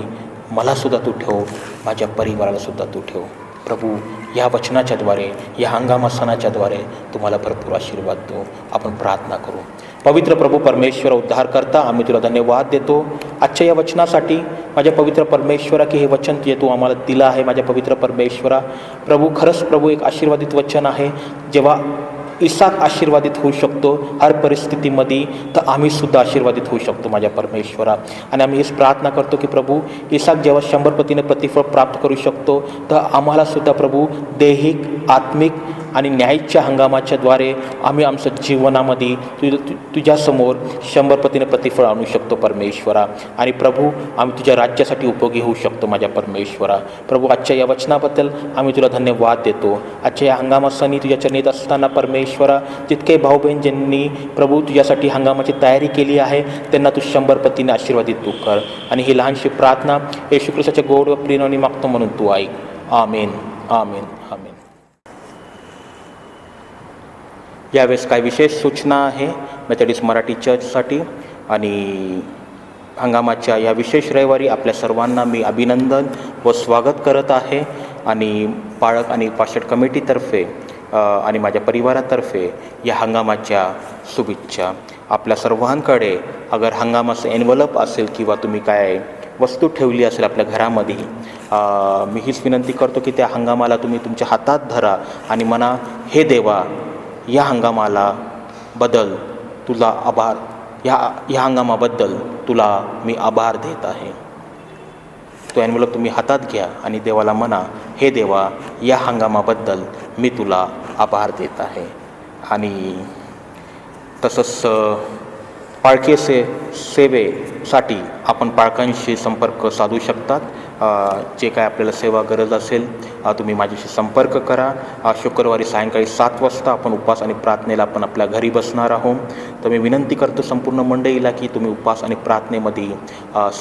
मलासुद्धा तू ठेव, माझ्या परिवारालासुद्धा तू ठेव. प्रभू या वचनाच्याद्वारे, या हंगामा सणाच्याद्वारे तुम्हाला भरपूर आशीर्वाद देऊ. आपण प्रार्थना करू. पवित्र प्रभू परमेश्वर उद्धारकर्ता, आम्ही तुला धन्यवाद देतो आजच्या या वचनासाठी. माझ्या पवित्र परमेश्वरा की हे वचन जे तू आम्हाला दिलं आहे माझ्या पवित्र परमेश्वरा, प्रभू खरंच प्रभू एक आशीर्वादित वचन आहे. जेव्हा इसाक आशीर्वादित होऊ शकतो हर परिस्थितीमध्ये, तर आम्हीसुद्धा आशीर्वादित होऊ शकतो माझ्या परमेश्वरा. आणि आम्ही हीच प्रार्थना करतो की प्रभू इसाक जेव्हा 100 पटीने प्रतिफळ प्राप्त करू शकतो तर आम्हालासुद्धा प्रभू दैहिक, आत्मिक आणि न्यायाच्या हंगामाच्याद्वारे आम्ही आमच्या जीवनामध्ये तुझ्यासमोर 100 पटीने प्रतिफळ आणू शकतो परमेश्वरा. आणि प्रभू आम्ही तुझ्या राज्यासाठी उपयोगी होऊ शकतो माझ्या परमेश्वरा. प्रभू आजच्या या वचनाबद्दल आम्ही तुला धन्यवाद देतो. आजच्या या हंगामासनी तुझ्या चरणीत असताना परमेश्वरा जितके भाऊ बहीण ज्यांनी प्रभू तुझ्यासाठी हंगामाची तयारी केली आहे त्यांना तू 100 पटीने आशीर्वादित तू कर. आणि ही लहानशी प्रार्थना येशू ख्रिस्ताच्या गोड व प्रेमाने मागतो म्हणून तू ऐक. आमेन, आमेन, आमेन. यावेळेस काय विशेष सूचना आहे मेथडिस्ट मराठी चर्चसाठी. आणि हंगामाच्या या विशेष रविवारी आपल्या सर्वांना मी अभिनंदन व स्वागत करत आहे. आणि पाळक आणि पाषाण कमिटीतर्फे आणि माझ्या परिवारातर्फे या हंगामाच्या शुभेच्छा. आपल्या सर्वांकडे अगर हंगामाचं एन्व्हलप असेल किंवा तुम्ही काय वस्तू ठेवली असेल आपल्या घरामध्ये, मी हीच विनंती करतो की त्या हंगामाला तुम्ही तुमच्या हातात धरा आणि म्हणा, हे देवा या हंगामाला बदल तुला आभार, या हंगामाबद्दल तुला मी आभार देत आहे. तो एन्व्हलप तुम्ही हातात घ्या आणि देवाला म्हणा, हे देवा या हंगामाबद्दल मी तुला आभार देत आहे. आणि तसंच पाळकी सेवेसाठी आपण पाळकांशी संपर्क साधू शकतात. जे काय आपल्याला सेवा गरज असेल तुम्ही माझ्याशी संपर्क करा. शुक्रवारी सायंकाळी 7 वाजता आपण उपवास आणि प्रार्थनेला आपण आपल्या घरी बसणार आहोत. तर मी विनंती करतो संपूर्ण मंडळीला की तुम्ही उपवास आणि प्रार्थनेमध्ये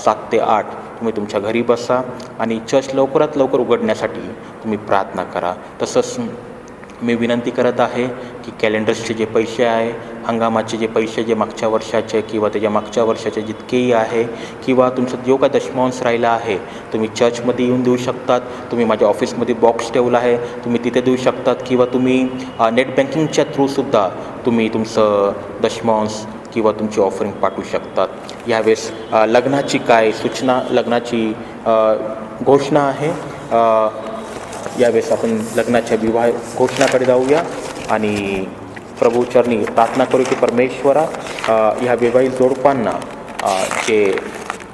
7 ते 8 तुम्ही तुमच्या घरी बसा आणि चर्च लवकरात लवकर उघडण्यासाठी तुम्ही प्रार्थना करा. तसंच मी विनंती करत आहे की कॅलेंडर्सचे जे पैसे आहे, हंगामाचे जे पैसे जे मागच्या वर्षाचे किंवा त्याच्या मागच्या वर्षाचे जितकेही आहे किंवा तुमचा जो काय दशमांश राहिला आहे तुम्ही चर्चमध्ये येऊन देऊ शकतात. तुम्ही माझ्या ऑफिसमध्ये बॉक्स ठेवला आहे, तुम्ही तिथे देऊ शकतात. किंवा तुम्ही नेट बँकिंगच्या थ्रूसुद्धा तुम्ही तुमचं दशमांश किंवा तुमची ऑफरिंग पाठवू शकतात. यावेळेस लग्नाची काय सूचना, लग्नाची घोषणा आहे. यावेळेस आपण लग्नाच्या विवाह घोषणाकडे जाऊया. आणि प्रभूचरणी प्रार्थना करू की परमेश्वरा ह्या विवाहित जोडपांना जे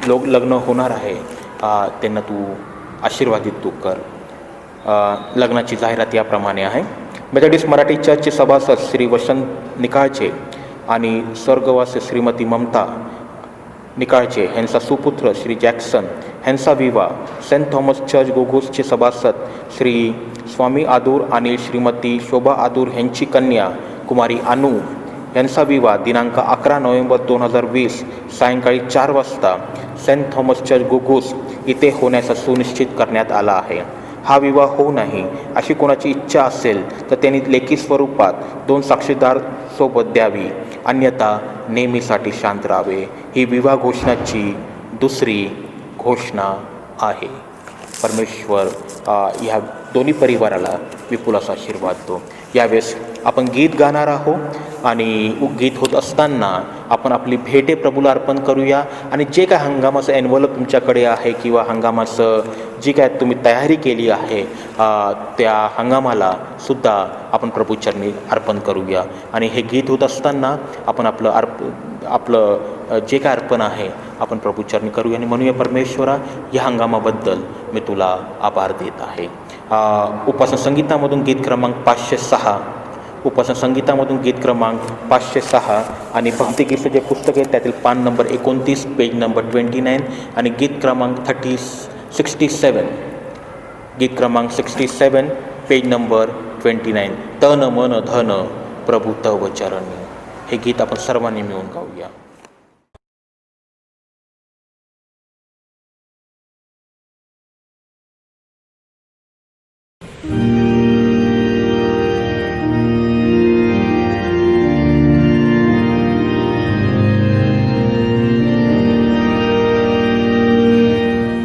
लग्न होणार आहे त्यांना तू आशीर्वादित तू कर. लग्नाची जाहिरात याप्रमाणे आहे. मेथडिस्ट मराठी चर्चचे सभासद श्री वसंत निकाळचे आणि स्वर्गवासी श्रीमती ममता निकाळचे ह्यांचा सुपुत्र श्री जॅक्सन ह्यांचा विवाह. सेंट थॉमस चर्च गोगोसचे सभासद श्री स्वामी आदूर आणि श्रीमती शोभा आदूर ह्यांची कन्या कुमारी अनु यांचा विवाह दिनांक 11 नोव्हेंबर 2020 सायंकाळी 4 वाजता सेंट थॉमस चर्च गोगोस इथे होण्याचा सुनिश्चित करण्यात आला आहे. हा विवाह होऊ नाही अशी कोणाची इच्छा असेल तर त्यांनी लेखी स्वरूपात 2 साक्षीदार सोबत द्यावी, अन्यथा नेहमीसाठी शांत राहावे. ही विवाह घोषणाची दुसरी घोषणा आहे. परमेश्वर ह्या दोन्ही परिवाराला विपुल असा आशीर्वाद दो. यावेळेस आपण गीत गाणार आहोत आणि गीत होत असताना आपण आपली भेटे प्रभूला अर्पण करूया. आणि जे काय हंगामाचं एन्व्हलप तुमच्याकडे आहे किंवा हंगामाचं जी काय तुम्ही तयारी केली आहे त्या हंगामाला सुद्धा आपण प्रभूचरणी अर्पण करूया. आणि हे गीत होत असताना आपण आपलं जे काय अर्पण आहे आपण प्रभूचरणी करूया आणि म्हणूया परमेश्वरा या हंगामाबद्दल मी तुला आभार देत आहे. उपासना संगीतामधून गीत क्रमांक 506 उपासना संगीतामधून गीत क्रमांक 506 आणि भक्तिगीतचं जे पुस्तक आहे त्यातील पान नंबर 29 पेज नंबर 29 आणि गीत क्रमांक 67 गीत क्रमांक 67 पेज नंबर 29 तन मन धन प्रभू तव चरणी. हे गीत आपण सर्वांनी मिळून गाऊया.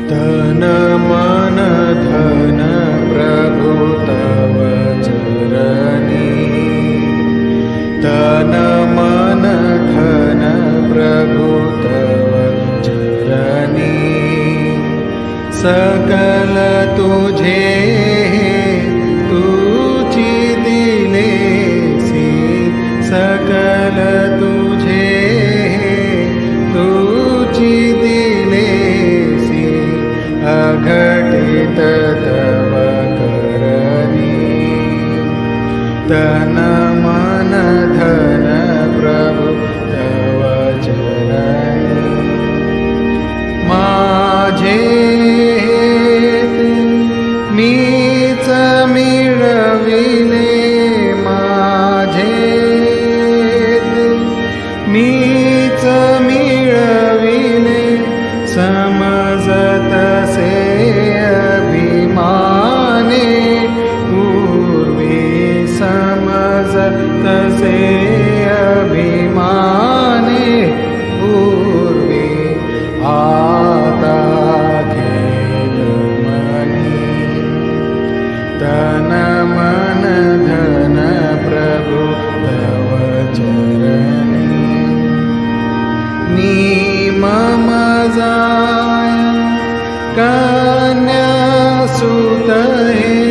तन मन धन प्रभु तव चरणी. तन मन धन प्रभु तव चरणी. सकल तुझे तुझी दिलेसी. सकल तुझे तुझी दिलेसी. अघटित तव करणी. तन मन धन प्रभु तव चरणी. माझे मीच मिळविले. माझे मीच मिळविले. समजत से अभिमाने पूर्वी. समजत से अभिमाने पूर्वी. आता खेद मनी. तन मन धन प्रभु तव चरणी. मम जाय कन्या सुत हे.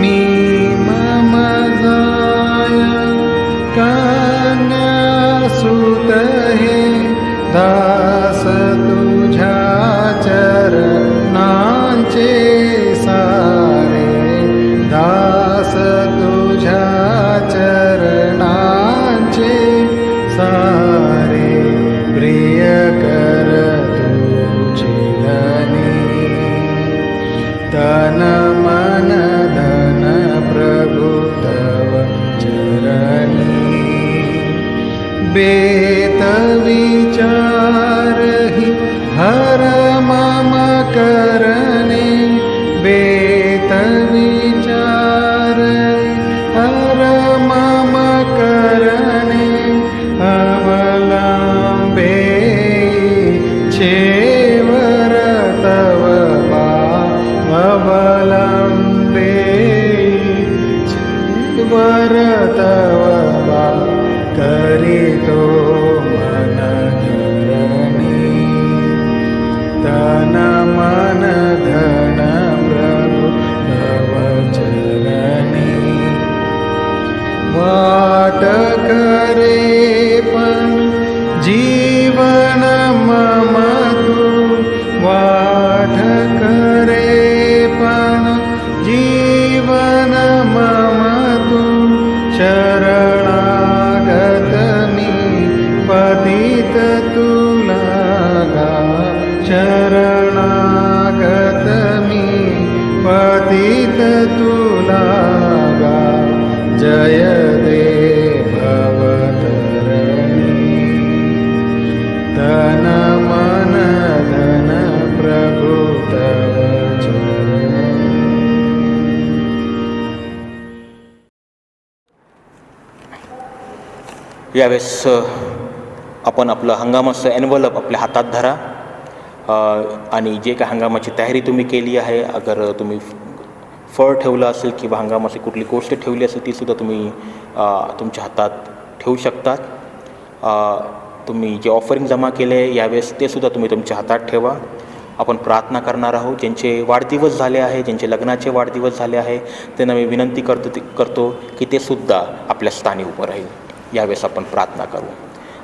मी मम जाय कन्या सुत हे. दास तुझ्या चरणांचे सारे. दास तुझ्या चरणांचे सारे. प्रिय कर तुझिलनी. तन मन धन प्रभु तव चरणी. बेत विचारहि हर मम करणे. बेत विचारहि हर मम करणे. अवलंबे छेवर तव अवलंबे छेवर तव करितो मन धरणी. तन मन धन प्रभु तव चरणी. वाट करे पण जीवन मम तू वाट करे पण जीवन मम तू शरणागत मी पतित तुला गा शरणागत मी पतित तुला गा जय दे भवतरणी तन मन धन प्रभु तव चरणी. यावेळेस आपण आपलं हंगामाचं एन्व्हलप आपल्या हातात धरा आणि जे काही हंगामाची तयारी तुम्ही केली आहे, अगर तुम्ही फळ ठेवलं असेल किंवा हंगामाची कुठली गोष्ट ठेवली असेल तीसुद्धा तुम्ही तुमच्या हातात ठेवू शकतात. तुम्ही जे ऑफरिंग जमा केले आहे यावेळेस ते सुद्धा तुम्ही तुमच्या हातात ठेवा. आपण प्रार्थना करणार आहोत. ज्यांचे वाढदिवस झाले आहे, ज्यांचे लग्नाचे वाढदिवस झाले आहे, त्यांना मी विनंती करतो की ते सुद्धा आपल्या स्थानी उभं राहील. यावेळेस आपण प्रार्थना करू.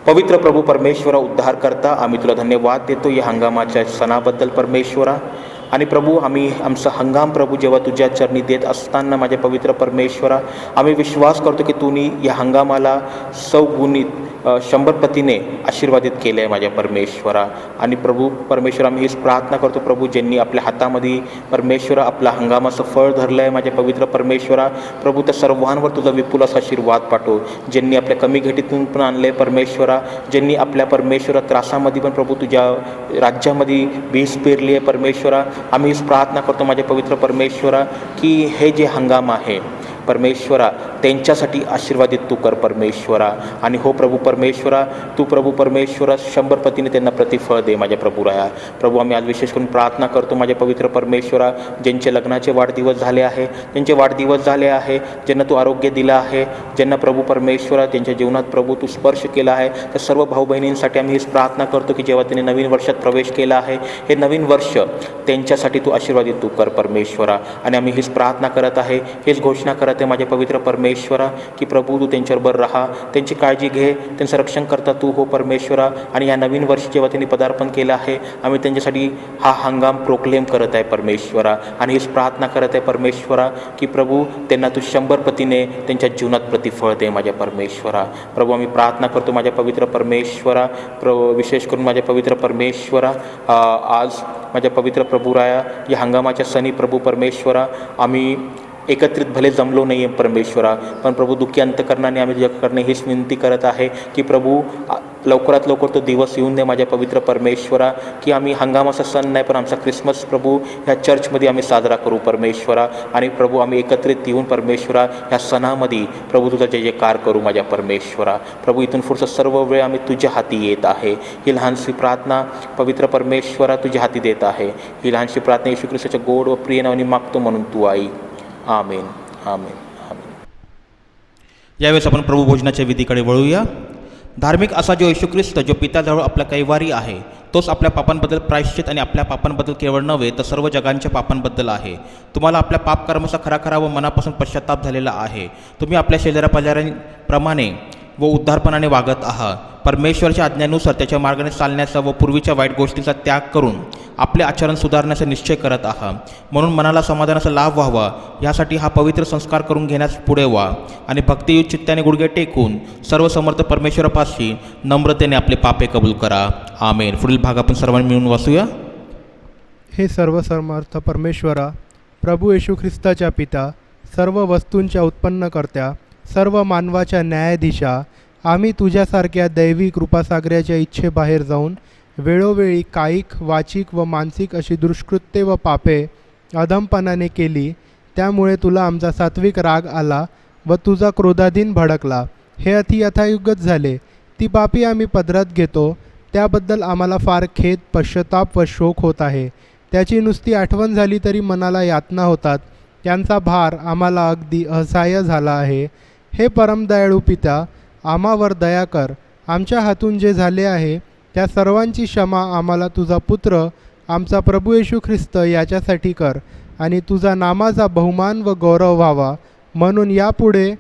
पवित्र प्रभू परमेश्वरा, उद्धारकर्ता, आम्ही तुला धन्यवाद देतो या हंगामाच्या सणाबद्दल परमेश्वरा. आणि प्रभू, आम्ही आमचा हंगाम प्रभू जेव्हा तुझ्या चरणी देत असताना माझ्या पवित्र परमेश्वरा, आम्ही विश्वास करतो की तुम्ही या हंगामाला सौगुणित 100 पटीने आशीर्वादित केले आहे माझ्या परमेश्वरा. आणि प्रभू परमेश्वरा, आम्ही हीच प्रार्थना करतो प्रभू, ज्यांनी आपल्या हातामध्ये परमेश्वरा आपला हंगामाचं फळ धरलं आहे माझ्या पवित्र परमेश्वरा, प्रभू त्या सर्वांवर तुझा विपुल असा आशीर्वाद पाठव. ज्यांनी आपल्या कमी घटीतून पण आणले परमेश्वरा, ज्यांनी आपल्या परमेश्वरा त्रासामध्ये पण प्रभू तुझ्या राज्यामध्ये बीज पेरली आहे परमेश्वरा, आम्ही हीच प्रार्थना करतो माझ्या पवित्र परमेश्वरा की हे जे हंगाम आहे परमेश्वरा त्यांच्यासाठी आशीर्वादित तू कर परमेश्वरा. आणि हो प्रभू परमेश्वरा, तू प्रभू परमेश्वरा 100 पटीने त्यांना प्रतिफळ दे माझ्या प्रभू राया. प्रभू, आम्ही आज विशेष करून प्रार्थना करतो माझ्या पवित्र परमेश्वरा, ज्यांचे लग्नाचे वाढदिवस झाले आहे, ज्यांचे वाढदिवस झाले आहे, ज्यांना तू आरोग्य दिलं आहे, ज्यांना प्रभू परमेश्वरा त्यांच्या जीवनात प्रभू तू स्पर्श केला आहे, त्या सर्व भाऊ बहिणींसाठी आम्ही हीच प्रार्थना करतो की जेव्हा त्यांनी नवीन वर्षात प्रवेश केला आहे, हे नवीन वर्ष त्यांच्यासाठी तू आशीर्वादित तू कर परमेश्वरा. आणि आम्ही हीच प्रार्थना करत आहे, हेच घोषणा करत आहे माझ्या पवित्र परमेश्वरा की प्रभू तू त्यांच्याबरोबर राहा, त्यांची काळजी घे, त्यांचं रक्षण करता तू हो परमेश्वरा. आणि या नवीन वर्षी जेव्हा त्यांनी पदार्पण केलं आहे, आम्ही त्यांच्यासाठी हा हंगाम प्रोक्लेम करत आहे परमेश्वरा. आणि हीच प्रार्थना करत आहे परमेश्वरा की प्रभू त्यांना तू 100 पटीने त्यांच्या जीवनात प्रतिफळ दे माझ्या परमेश्वरा. प्रभू, आम्ही प्रार्थना करतो माझ्या पवित्र परमेश्वरा, विशेष करून माझ्या पवित्र परमेश्वरा, आज माझ्या पवित्र प्रभुराया या हंगामाच्या सणी प्रभू परमेश्वरा, आम्ही एकत्रित भले जमलो नाही आहे परमेश्वरा, पण प्रभू दुःखी अंतकरणाने आम्ही तुझ्याकडे हीच विनंती करत आहे की प्रभू लवकरात लवकर तो दिवस येऊन दे माझ्या पवित्र परमेश्वरा की आम्ही हंगामाचा सण नाही पण आमचा ख्रिसमस प्रभू ह्या चर्चमध्ये आम्ही साजरा करू परमेश्वरा. आणि प्रभू आम्ही एकत्रित येऊन परमेश्वरा ह्या सणामध्ये प्रभू तुझा जय जयकार करू माझ्या परमेश्वरा. प्रभू, इथून पुढचा सर्व वेळ आम्ही तुझ्या हाती येत आहे. ही लहानशी प्रार्थना पवित्र परमेश्वरा तुझ्या हाती देत आहे. ही लहानशी प्रार्थना येशू ख्रिस्ताच्या गोड व प्रिय नावाने मागतो म्हणून तू ऐक. आमेन, आमेन, आमेन. यावेळेस आपण प्रभू भोजनाच्या विधीकडे वळूया. धार्मिक असा जो येशू ख्रिस्त जो पित्याजवळ आपला कैवारी आहे, तोच आपल्या पापांबद्दल प्रायश्चित आणि आपल्या पापांबद्दल केवळ नव्हे तर सर्व जगांच्या पापांबद्दल आहे. तुम्हाला आपल्या पापकर्माचा खरा व मनापासून पश्चाताप झालेला आहे. तुम्ही आपल्या शेजाऱ्यापाजाऱ्यांप्रमाणे व उद्धारपणाने वागत आहात. परमेश्वराच्या आज्ञेनुसार त्याच्या मार्गाने चालण्याचा व पूर्वीच्या वाईट गोष्टींचा त्याग करून आपले आचरण सुधारण्याचा निश्चय करत आहात. म्हणून मनाला समाधानाचा लाभ व्हावा यासाठी हा पवित्र संस्कार करून घेण्यास पुढे व्हा आणि भक्तियुत चित्ताने गुडघे टेकून सर्व समर्थ परमेश्वरापाशी नम्रतेने आपले पापे कबूल करा. आमेन. पुढील भाग आपण सर्वांनी मिळून वाचूया. हे सर्व समर्थ परमेश्वरा, प्रभू येशू ख्रिस्ताच्या पिता, सर्व वस्तूंच्या उत्पन्नकर्त्या, सर्व मानवाच्या न्यायाधीशा, आम्ही तुझ्यासारख्या दैवी कृपासागराच्या इच्छेबाहेर जाऊन वेळोवेळी कायिक, वाचिक व मानसिक अशी दुष्कृत्ये व पापे अधमपणाने केली. त्यामुळे तुला आमचा सात्विक राग आला व तुझा क्रोधाधीन भडकला. हे अति यथायुगत झाले. ती पापी आम्ही पदरात घेतो, त्याबद्दल आम्हाला फार खेद, पश्चाताप व शोक होत आहे. त्याची नुसती आठवण झाली तरी मनाला यातना होतात. त्यांचा भार आम्हाला अगदी असहाय्य झाला आहे. हे परमदयाळू पिता, आम्हावर दया कर. आमच्या हातून जे झाले आहे त्या सर्वांची क्षमा आम्हाला तुझा पुत्र आमचा प्रभू येशू ख्रिस्त याच्यासाठी कर आणि तुझा नामाचा बहुमान व गौरव व्हावा. म्हणून यापुढे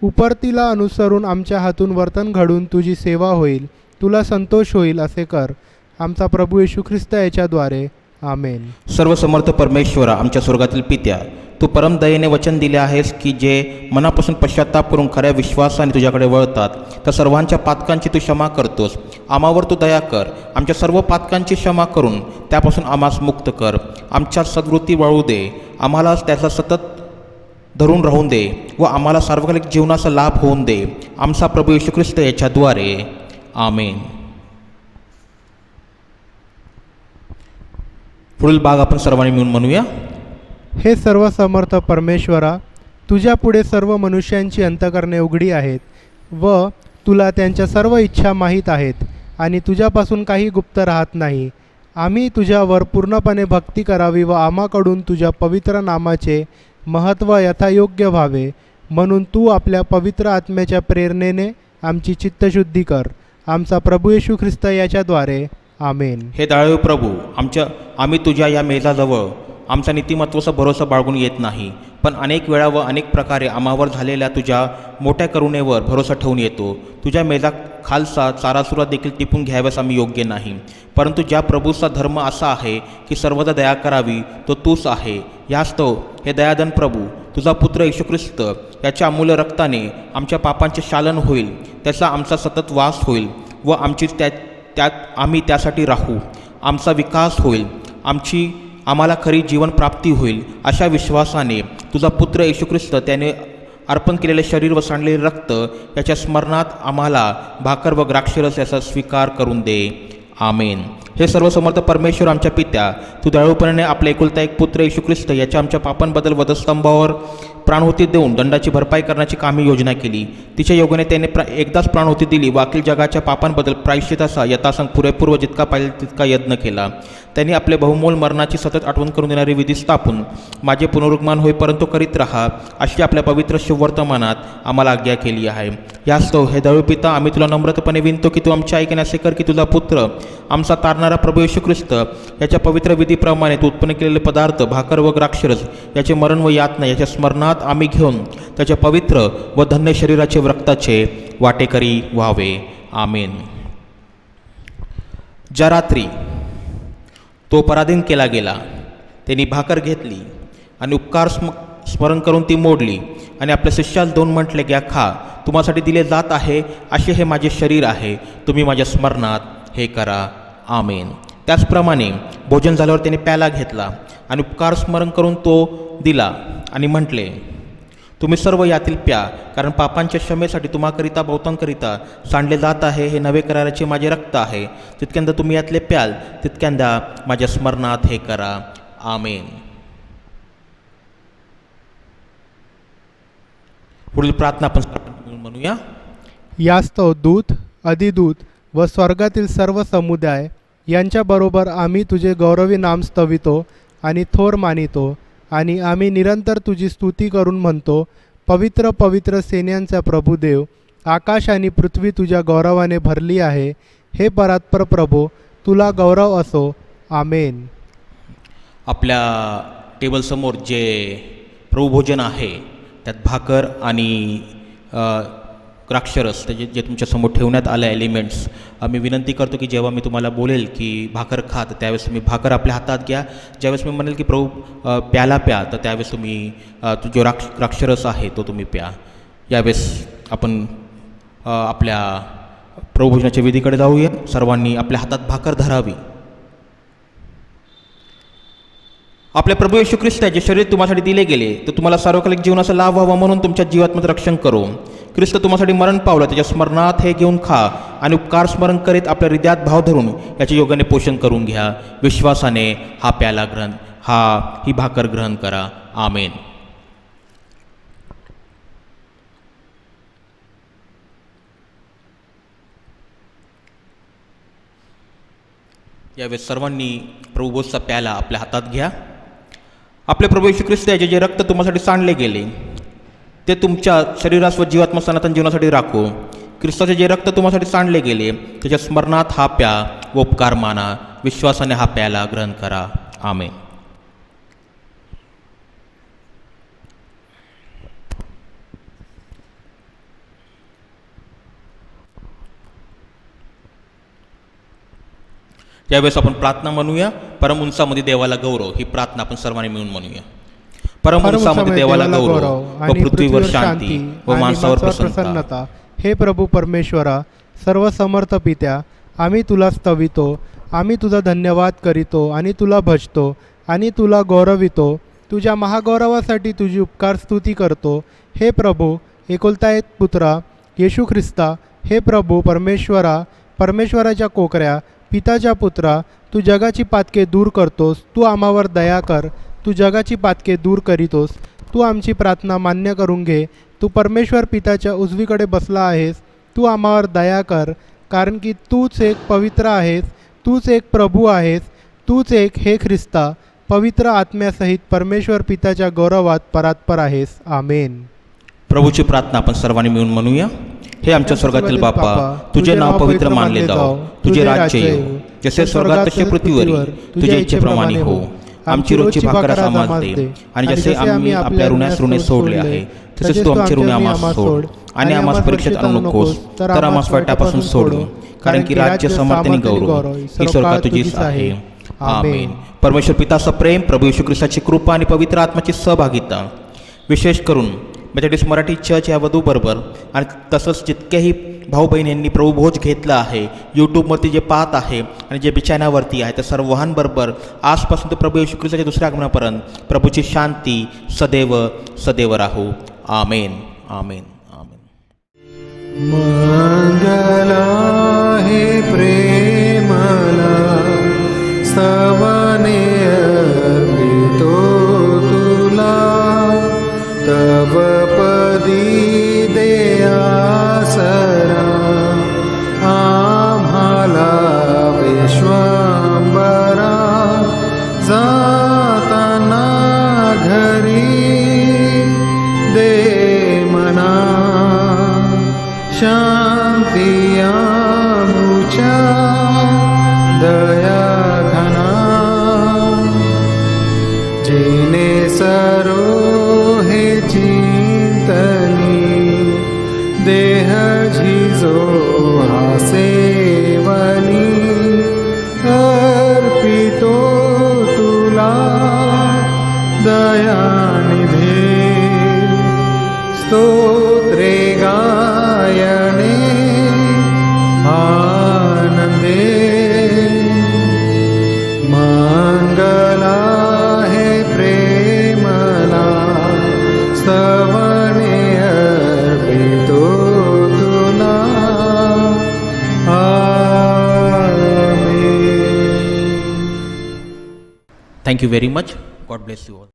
उपरतीला अनुसरून आमच्या हातून वर्तन घडून तुझी सेवा होईल, तुला संतोष होईल असे कर. आमचा प्रभू येशू ख्रिस्त याच्याद्वारे. आमेन. सर्वसमर्थ परमेश्वरा, आमच्या स्वर्गातील पित्या, तू परमदयेने वचन दिले आहेस की जे मनापासून पश्चाताप करून खऱ्या विश्वासाने तुझ्याकडे वळतात त्या सर्वांच्या पातकांची तू क्षमा करतोस. आम्हावर तू दया कर. आमच्या सर्व पातकांची क्षमा करून त्यापासून आम्हास मुक्त कर. आमच्या सद्वृत्ती वळू दे. आम्हाला त्याचा सतत धरून राहून दे व आम्हाला सार्वकालिक जीवनाचा लाभ होऊन दे. आमचा प्रभू येशू ख्रिस्त याच्याद्वारे. आमेन. पुढील भाग आपण सर्वांनी मिळून म्हणूया. हे सर्वसमर्थ परमेश्वरा, तुझ्या पुढे सर्व मनुष्यांची अंतकरणे उघडी आहेत व तुला त्यांच्या सर्व इच्छा माहीत आहेत आणि तुझ्यापासून काही गुप्त राहत नाही. आम्ही तुझ्यावर पूर्णपणे भक्ती करावी व आम्हाकडून तुझ्या पवित्र नामाचे महत्त्व यथायोग्य व्हावे म्हणून तू आपल्या पवित्र आत्म्याच्या प्रेरणेने आमची चित्तशुद्धी कर. आमचा प्रभू येशू ख्रिस्त याच्याद्वारे. आमेन. हे दयाळू प्रभू, आम्ही तुझ्या या मेजाजवळ आमचा नीतिमत्वाचा भरोसा बाळगून येत नाही, पण अनेक वेळा व अनेक प्रकारे आम्हावर झालेल्या तुझ्या मोठ्या करुणेवर भरोसा ठेवून येतो. तुझ्या मेजा खालसा चारासुरा देखील टिपून घ्याव्यास आम्ही योग्य नाही, परंतु ज्या प्रभूचा धर्म असा आहे की सर्वदा दया करावी तो तूच आहे. यास्तव हे दयादन प्रभू, तुझा पुत्र येशू ख्रिस्त याच्या अमूल्य रक्ताने आमच्या पापांचे शालन होईल, त्याचा आमचा सतत वास होईल व आमची त्यात आम्ही त्यासाठी राहू. आमचा विकास होईल, आम्हाला खरी जीवन प्राप्ती होईल. अशा विश्वासाने तुझा पुत्र येशू ख्रिस्त त्याने अर्पण केलेले शरीर व सांडलेले रक्त याच्या स्मरणात आम्हाला भाकर व द्राक्षरस याचा स्वीकार करून दे. आमेन. हे सर्वसमर्थ परमेश्वर आमच्या पित्या, तू दयाळूपणाने आपल्या एकुलता एक पुत्र येशू ख्रिस्त याच्या आमच्या पापांबद्दल वधस्तंभावर प्राणहोती देऊन दंडाची भरपाई करण्याची कामी योजना केली. तिच्या योगाने त्याने एकदाच प्राणहोती दिली व अखिल जगाच्या पापांबद्दल प्रायश्चिताचा यथासंग पुरेपूर व जितका पाहिजे तितका यत्न केला. त्यांनी आपले बहुमोल मरणाची सतत आठवण करून देणारी विधी स्थापून माझे पुनरुगमन होईपर्यंत करीत राहा अशी आपल्या पवित्र शुभवर्तमानात आम्हाला आज्ञा केली आहे. यास्तव हे दयाळू पिता, आम्ही तुला नम्रतपणे विनतो की तू आमच्या ऐकणे असे कर की तुझा पुत्र आमचा तारणारा प्रभू येशू ख्रिस्त याच्या पवित्र विधीप्रमाणे तू उत्पन्न केलेले पदार्थ भाकर व द्राक्षरस याचे मरण व यातना याच्या स्मरणात आम्ही घेऊन त्याच्या पवित्र व धन्य शरीराचे व रक्ताचे वाटेकरी व्हावे. आमेन. ज्या रात्री तो पराधीन केला गेला, त्यांनी भाकर घेतली आणि उपकार स्मरण करून ती मोडली आणि आपल्या शिष्यास देऊन म्हटले, घ्या, खा, तुम्हासाठी दिले जात आहे, असे हे माझे शरीर आहे, तुम्ही माझ्या स्मरणात हे करा. आमेन. त्याचप्रमाणे भोजन झाल्यावर त्याने प्याला घेतला आणि उपकार स्मरण करून तो दिला आणि म्हटले, तुम्ही सर्व यातील प्या, कारण पापांच्या क्षमेसाठी तुम्हाकरिता बहुतांकरिता सांडले जात आहे. हे नवे कराराचे माझे रक्त आहे. तितक्यांदा तुम्ही यातले प्याल, तितक्यांदा माझ्या स्मरणात हे करा. आमेन. पुढील प्रार्थना आपण म्हणूया. यास्तव दूत, अधिदूत व स्वर्गातील सर्व समुदाय यांच्याबरोबर आम्ही तुझे गौरवी नाम स्तवितो आणि थोर मानितो आणि आम्ही निरंतर तुझी स्तुती करून म्हणतो, पवित्र पवित्र सेन्यांचा प्रभुदेव, आकाश आणि पृथ्वी तुझ्या गौरवाने भरली आहे. हे परात्पर प्रभो, तुला गौरव असो. आमेन. आपल्या टेबलसमोर जे प्रभुभोजन आहे त्यात भाकर आणि द्राक्षरस जे तुमच्यासमोर ठेवण्यात आले एलिमेंट्स, मी विनंती करतो की जेव्हा मी तुम्हाला बोलेल की भाकर खा, तर त्यावेळेस तुम्ही भाकर आपल्या हातात घ्या. ज्यावेळेस मी म्हणेल की प्रभू प्याला प्या, तर त्यावेळेस तुम्ही जो द्राक्षरस आहे तो तुम्ही प्या. यावेळेस आपण आपल्या प्रभुभोजनाच्या विधीकडे जाऊया. सर्वांनी आपल्या हातात भाकर धरावी. आपल्या प्रभू येशू ख्रिस्त जे शरीर तुम्हासाठी दिले गेले तर तुम्हाला सार्वकालिक जीवनाचा लाभ व्हावा म्हणून तुमच्या जीवात्म्यात रक्षण करो. ख्रिस्त तुम्हासाठी मरण पावलं, त्याच्या स्मरणात हे घेऊन खा आणि उपकार स्मरण करीत आपल्या हृदयात भाव धरून याच्या योगाने पोषण करून घ्या. विश्वासाने हा प्याला ही भाकर ग्रहण करा. आमेन. यावेळेस सर्वांनी प्रभुभोजचा प्याला आपल्या हातात घ्या. आपले प्रभू येशू ख्रिस्त याचे जे रक्त तुम्हासाठी सांडले गेले ते तुमच्या शरीरास व जीवात्मा सनातन जीवनासाठी राखो. ख्रिस्ताचे जे रक्त तुम्हासाठी सांडले गेले त्याच्या स्मरणात हा प्या व उपकार माना. विश्वासाने हा प्याला ग्रहण करा. आमेन. यावेळेस आपण प्रार्थना म्हणूया. परम उंचामध्ये देवाला गौरव ही प्रार्थना आपण सर्वांनी मिळून म्हणूया. परम उंचामध्ये देवाला गौरव व पृथ्वीवर शांती व माणसावर प्रसन्नता. हे प्रभू परमेश्वरा, सर्व समर्थ पित्या, आम्ही तुला स्तवितो, आम्ही तुझा धन्यवाद करीतो आणि तुला भजतो आणि तुला गौरवितो. तुझ्या महागौरवासाठी तुझी उपकार स्तुती करतो. हे प्रभू एकुलता एक पुत्रा येशू ख्रिस्ता, हे प्रभू परमेश्वरा, परमेश्वराच्या कोकऱ्या, पिताच्या पुत्रा, तू जगाची पातके दूर करतोस. तू आम्हावर दया कर, तू जगाची पातके दूर करीतोस. तू आमची प्रार्थना मान्य करून घे. तू परमेश्वर पिताच्या उजवीकडे बसला आहेस. तू आम्हावर दया कर, कारण की तूच एक पवित्र आहेस, तूच एक प्रभू आहेस, तूच एक हे ख्रिस्ता पवित्र आत्म्यासहित परमेश्वर पिताच्या गौरवात परात्पर आहेस. आमेन. प्रभूची प्रार्थना आपण सर्वांनी मिळून म्हणूया. हे आमच्या स्वर्गातील बाप्पा, तुझे नाव पवित्र मानले जाओ, तुझे राज्य येऊ, जसे स्वर्गात तसे पृथ्वीवर तुझ्या इच्छेप्रमाणे हो. आमची रोजची भाकर आज आम्हाला दे, आणि जसे आम्ही आपल्या ऋणास ऋणे सोडले आहे तसेच तू आमचे ऋणे आम्हाला सोड, आणि आम्हाला परीक्षेत आणू नकोस, तर आम्हाला वाईटापासून सोडून, कारण की राज्य, समर्थ आणि गौरव ही स्वर्गात तुझीच आहे. आमेन. परमेश्वर पिताचं प्रेम, प्रभू येशू ख्रिस्ताची कृपा आणि पवित्र आत्म्याची सहभागिता, विशेष करून मेथडिस्ट मराठी चर्च या वधूबरोबर आणि तसंच जितकेही भाऊ बहिणींनी प्रभू भोज घेतला आहे, यूट्यूबवरती जे पाहत आहे आणि जे बिछाण्यावरती आहे, त्या सर्वांबरोबर आजपासून ते प्रभू येशू ख्रिस्ताच्या दुसऱ्या आगमनापर्यंत प्रभूची शांती सदैव सदैव राहू. आमेन. आमेन. आमेन. मंगला हे प्रेमला स्तवने अर्पितो तुला, तव पदी दे आसरा आम्हाला विश्वांबरा. जाताना घरी दे मना शांती आमुच्या दया घना. जिने सरो हे चिंतनी देह झिजो हा सेवनी, अर्पितो तुला दयानिधे. स्तोत्रे गायने आनंदे. मंगला हे प्रेमला स्तवने अर्पितो तुला. आमेन. Thank you very much. God bless you all.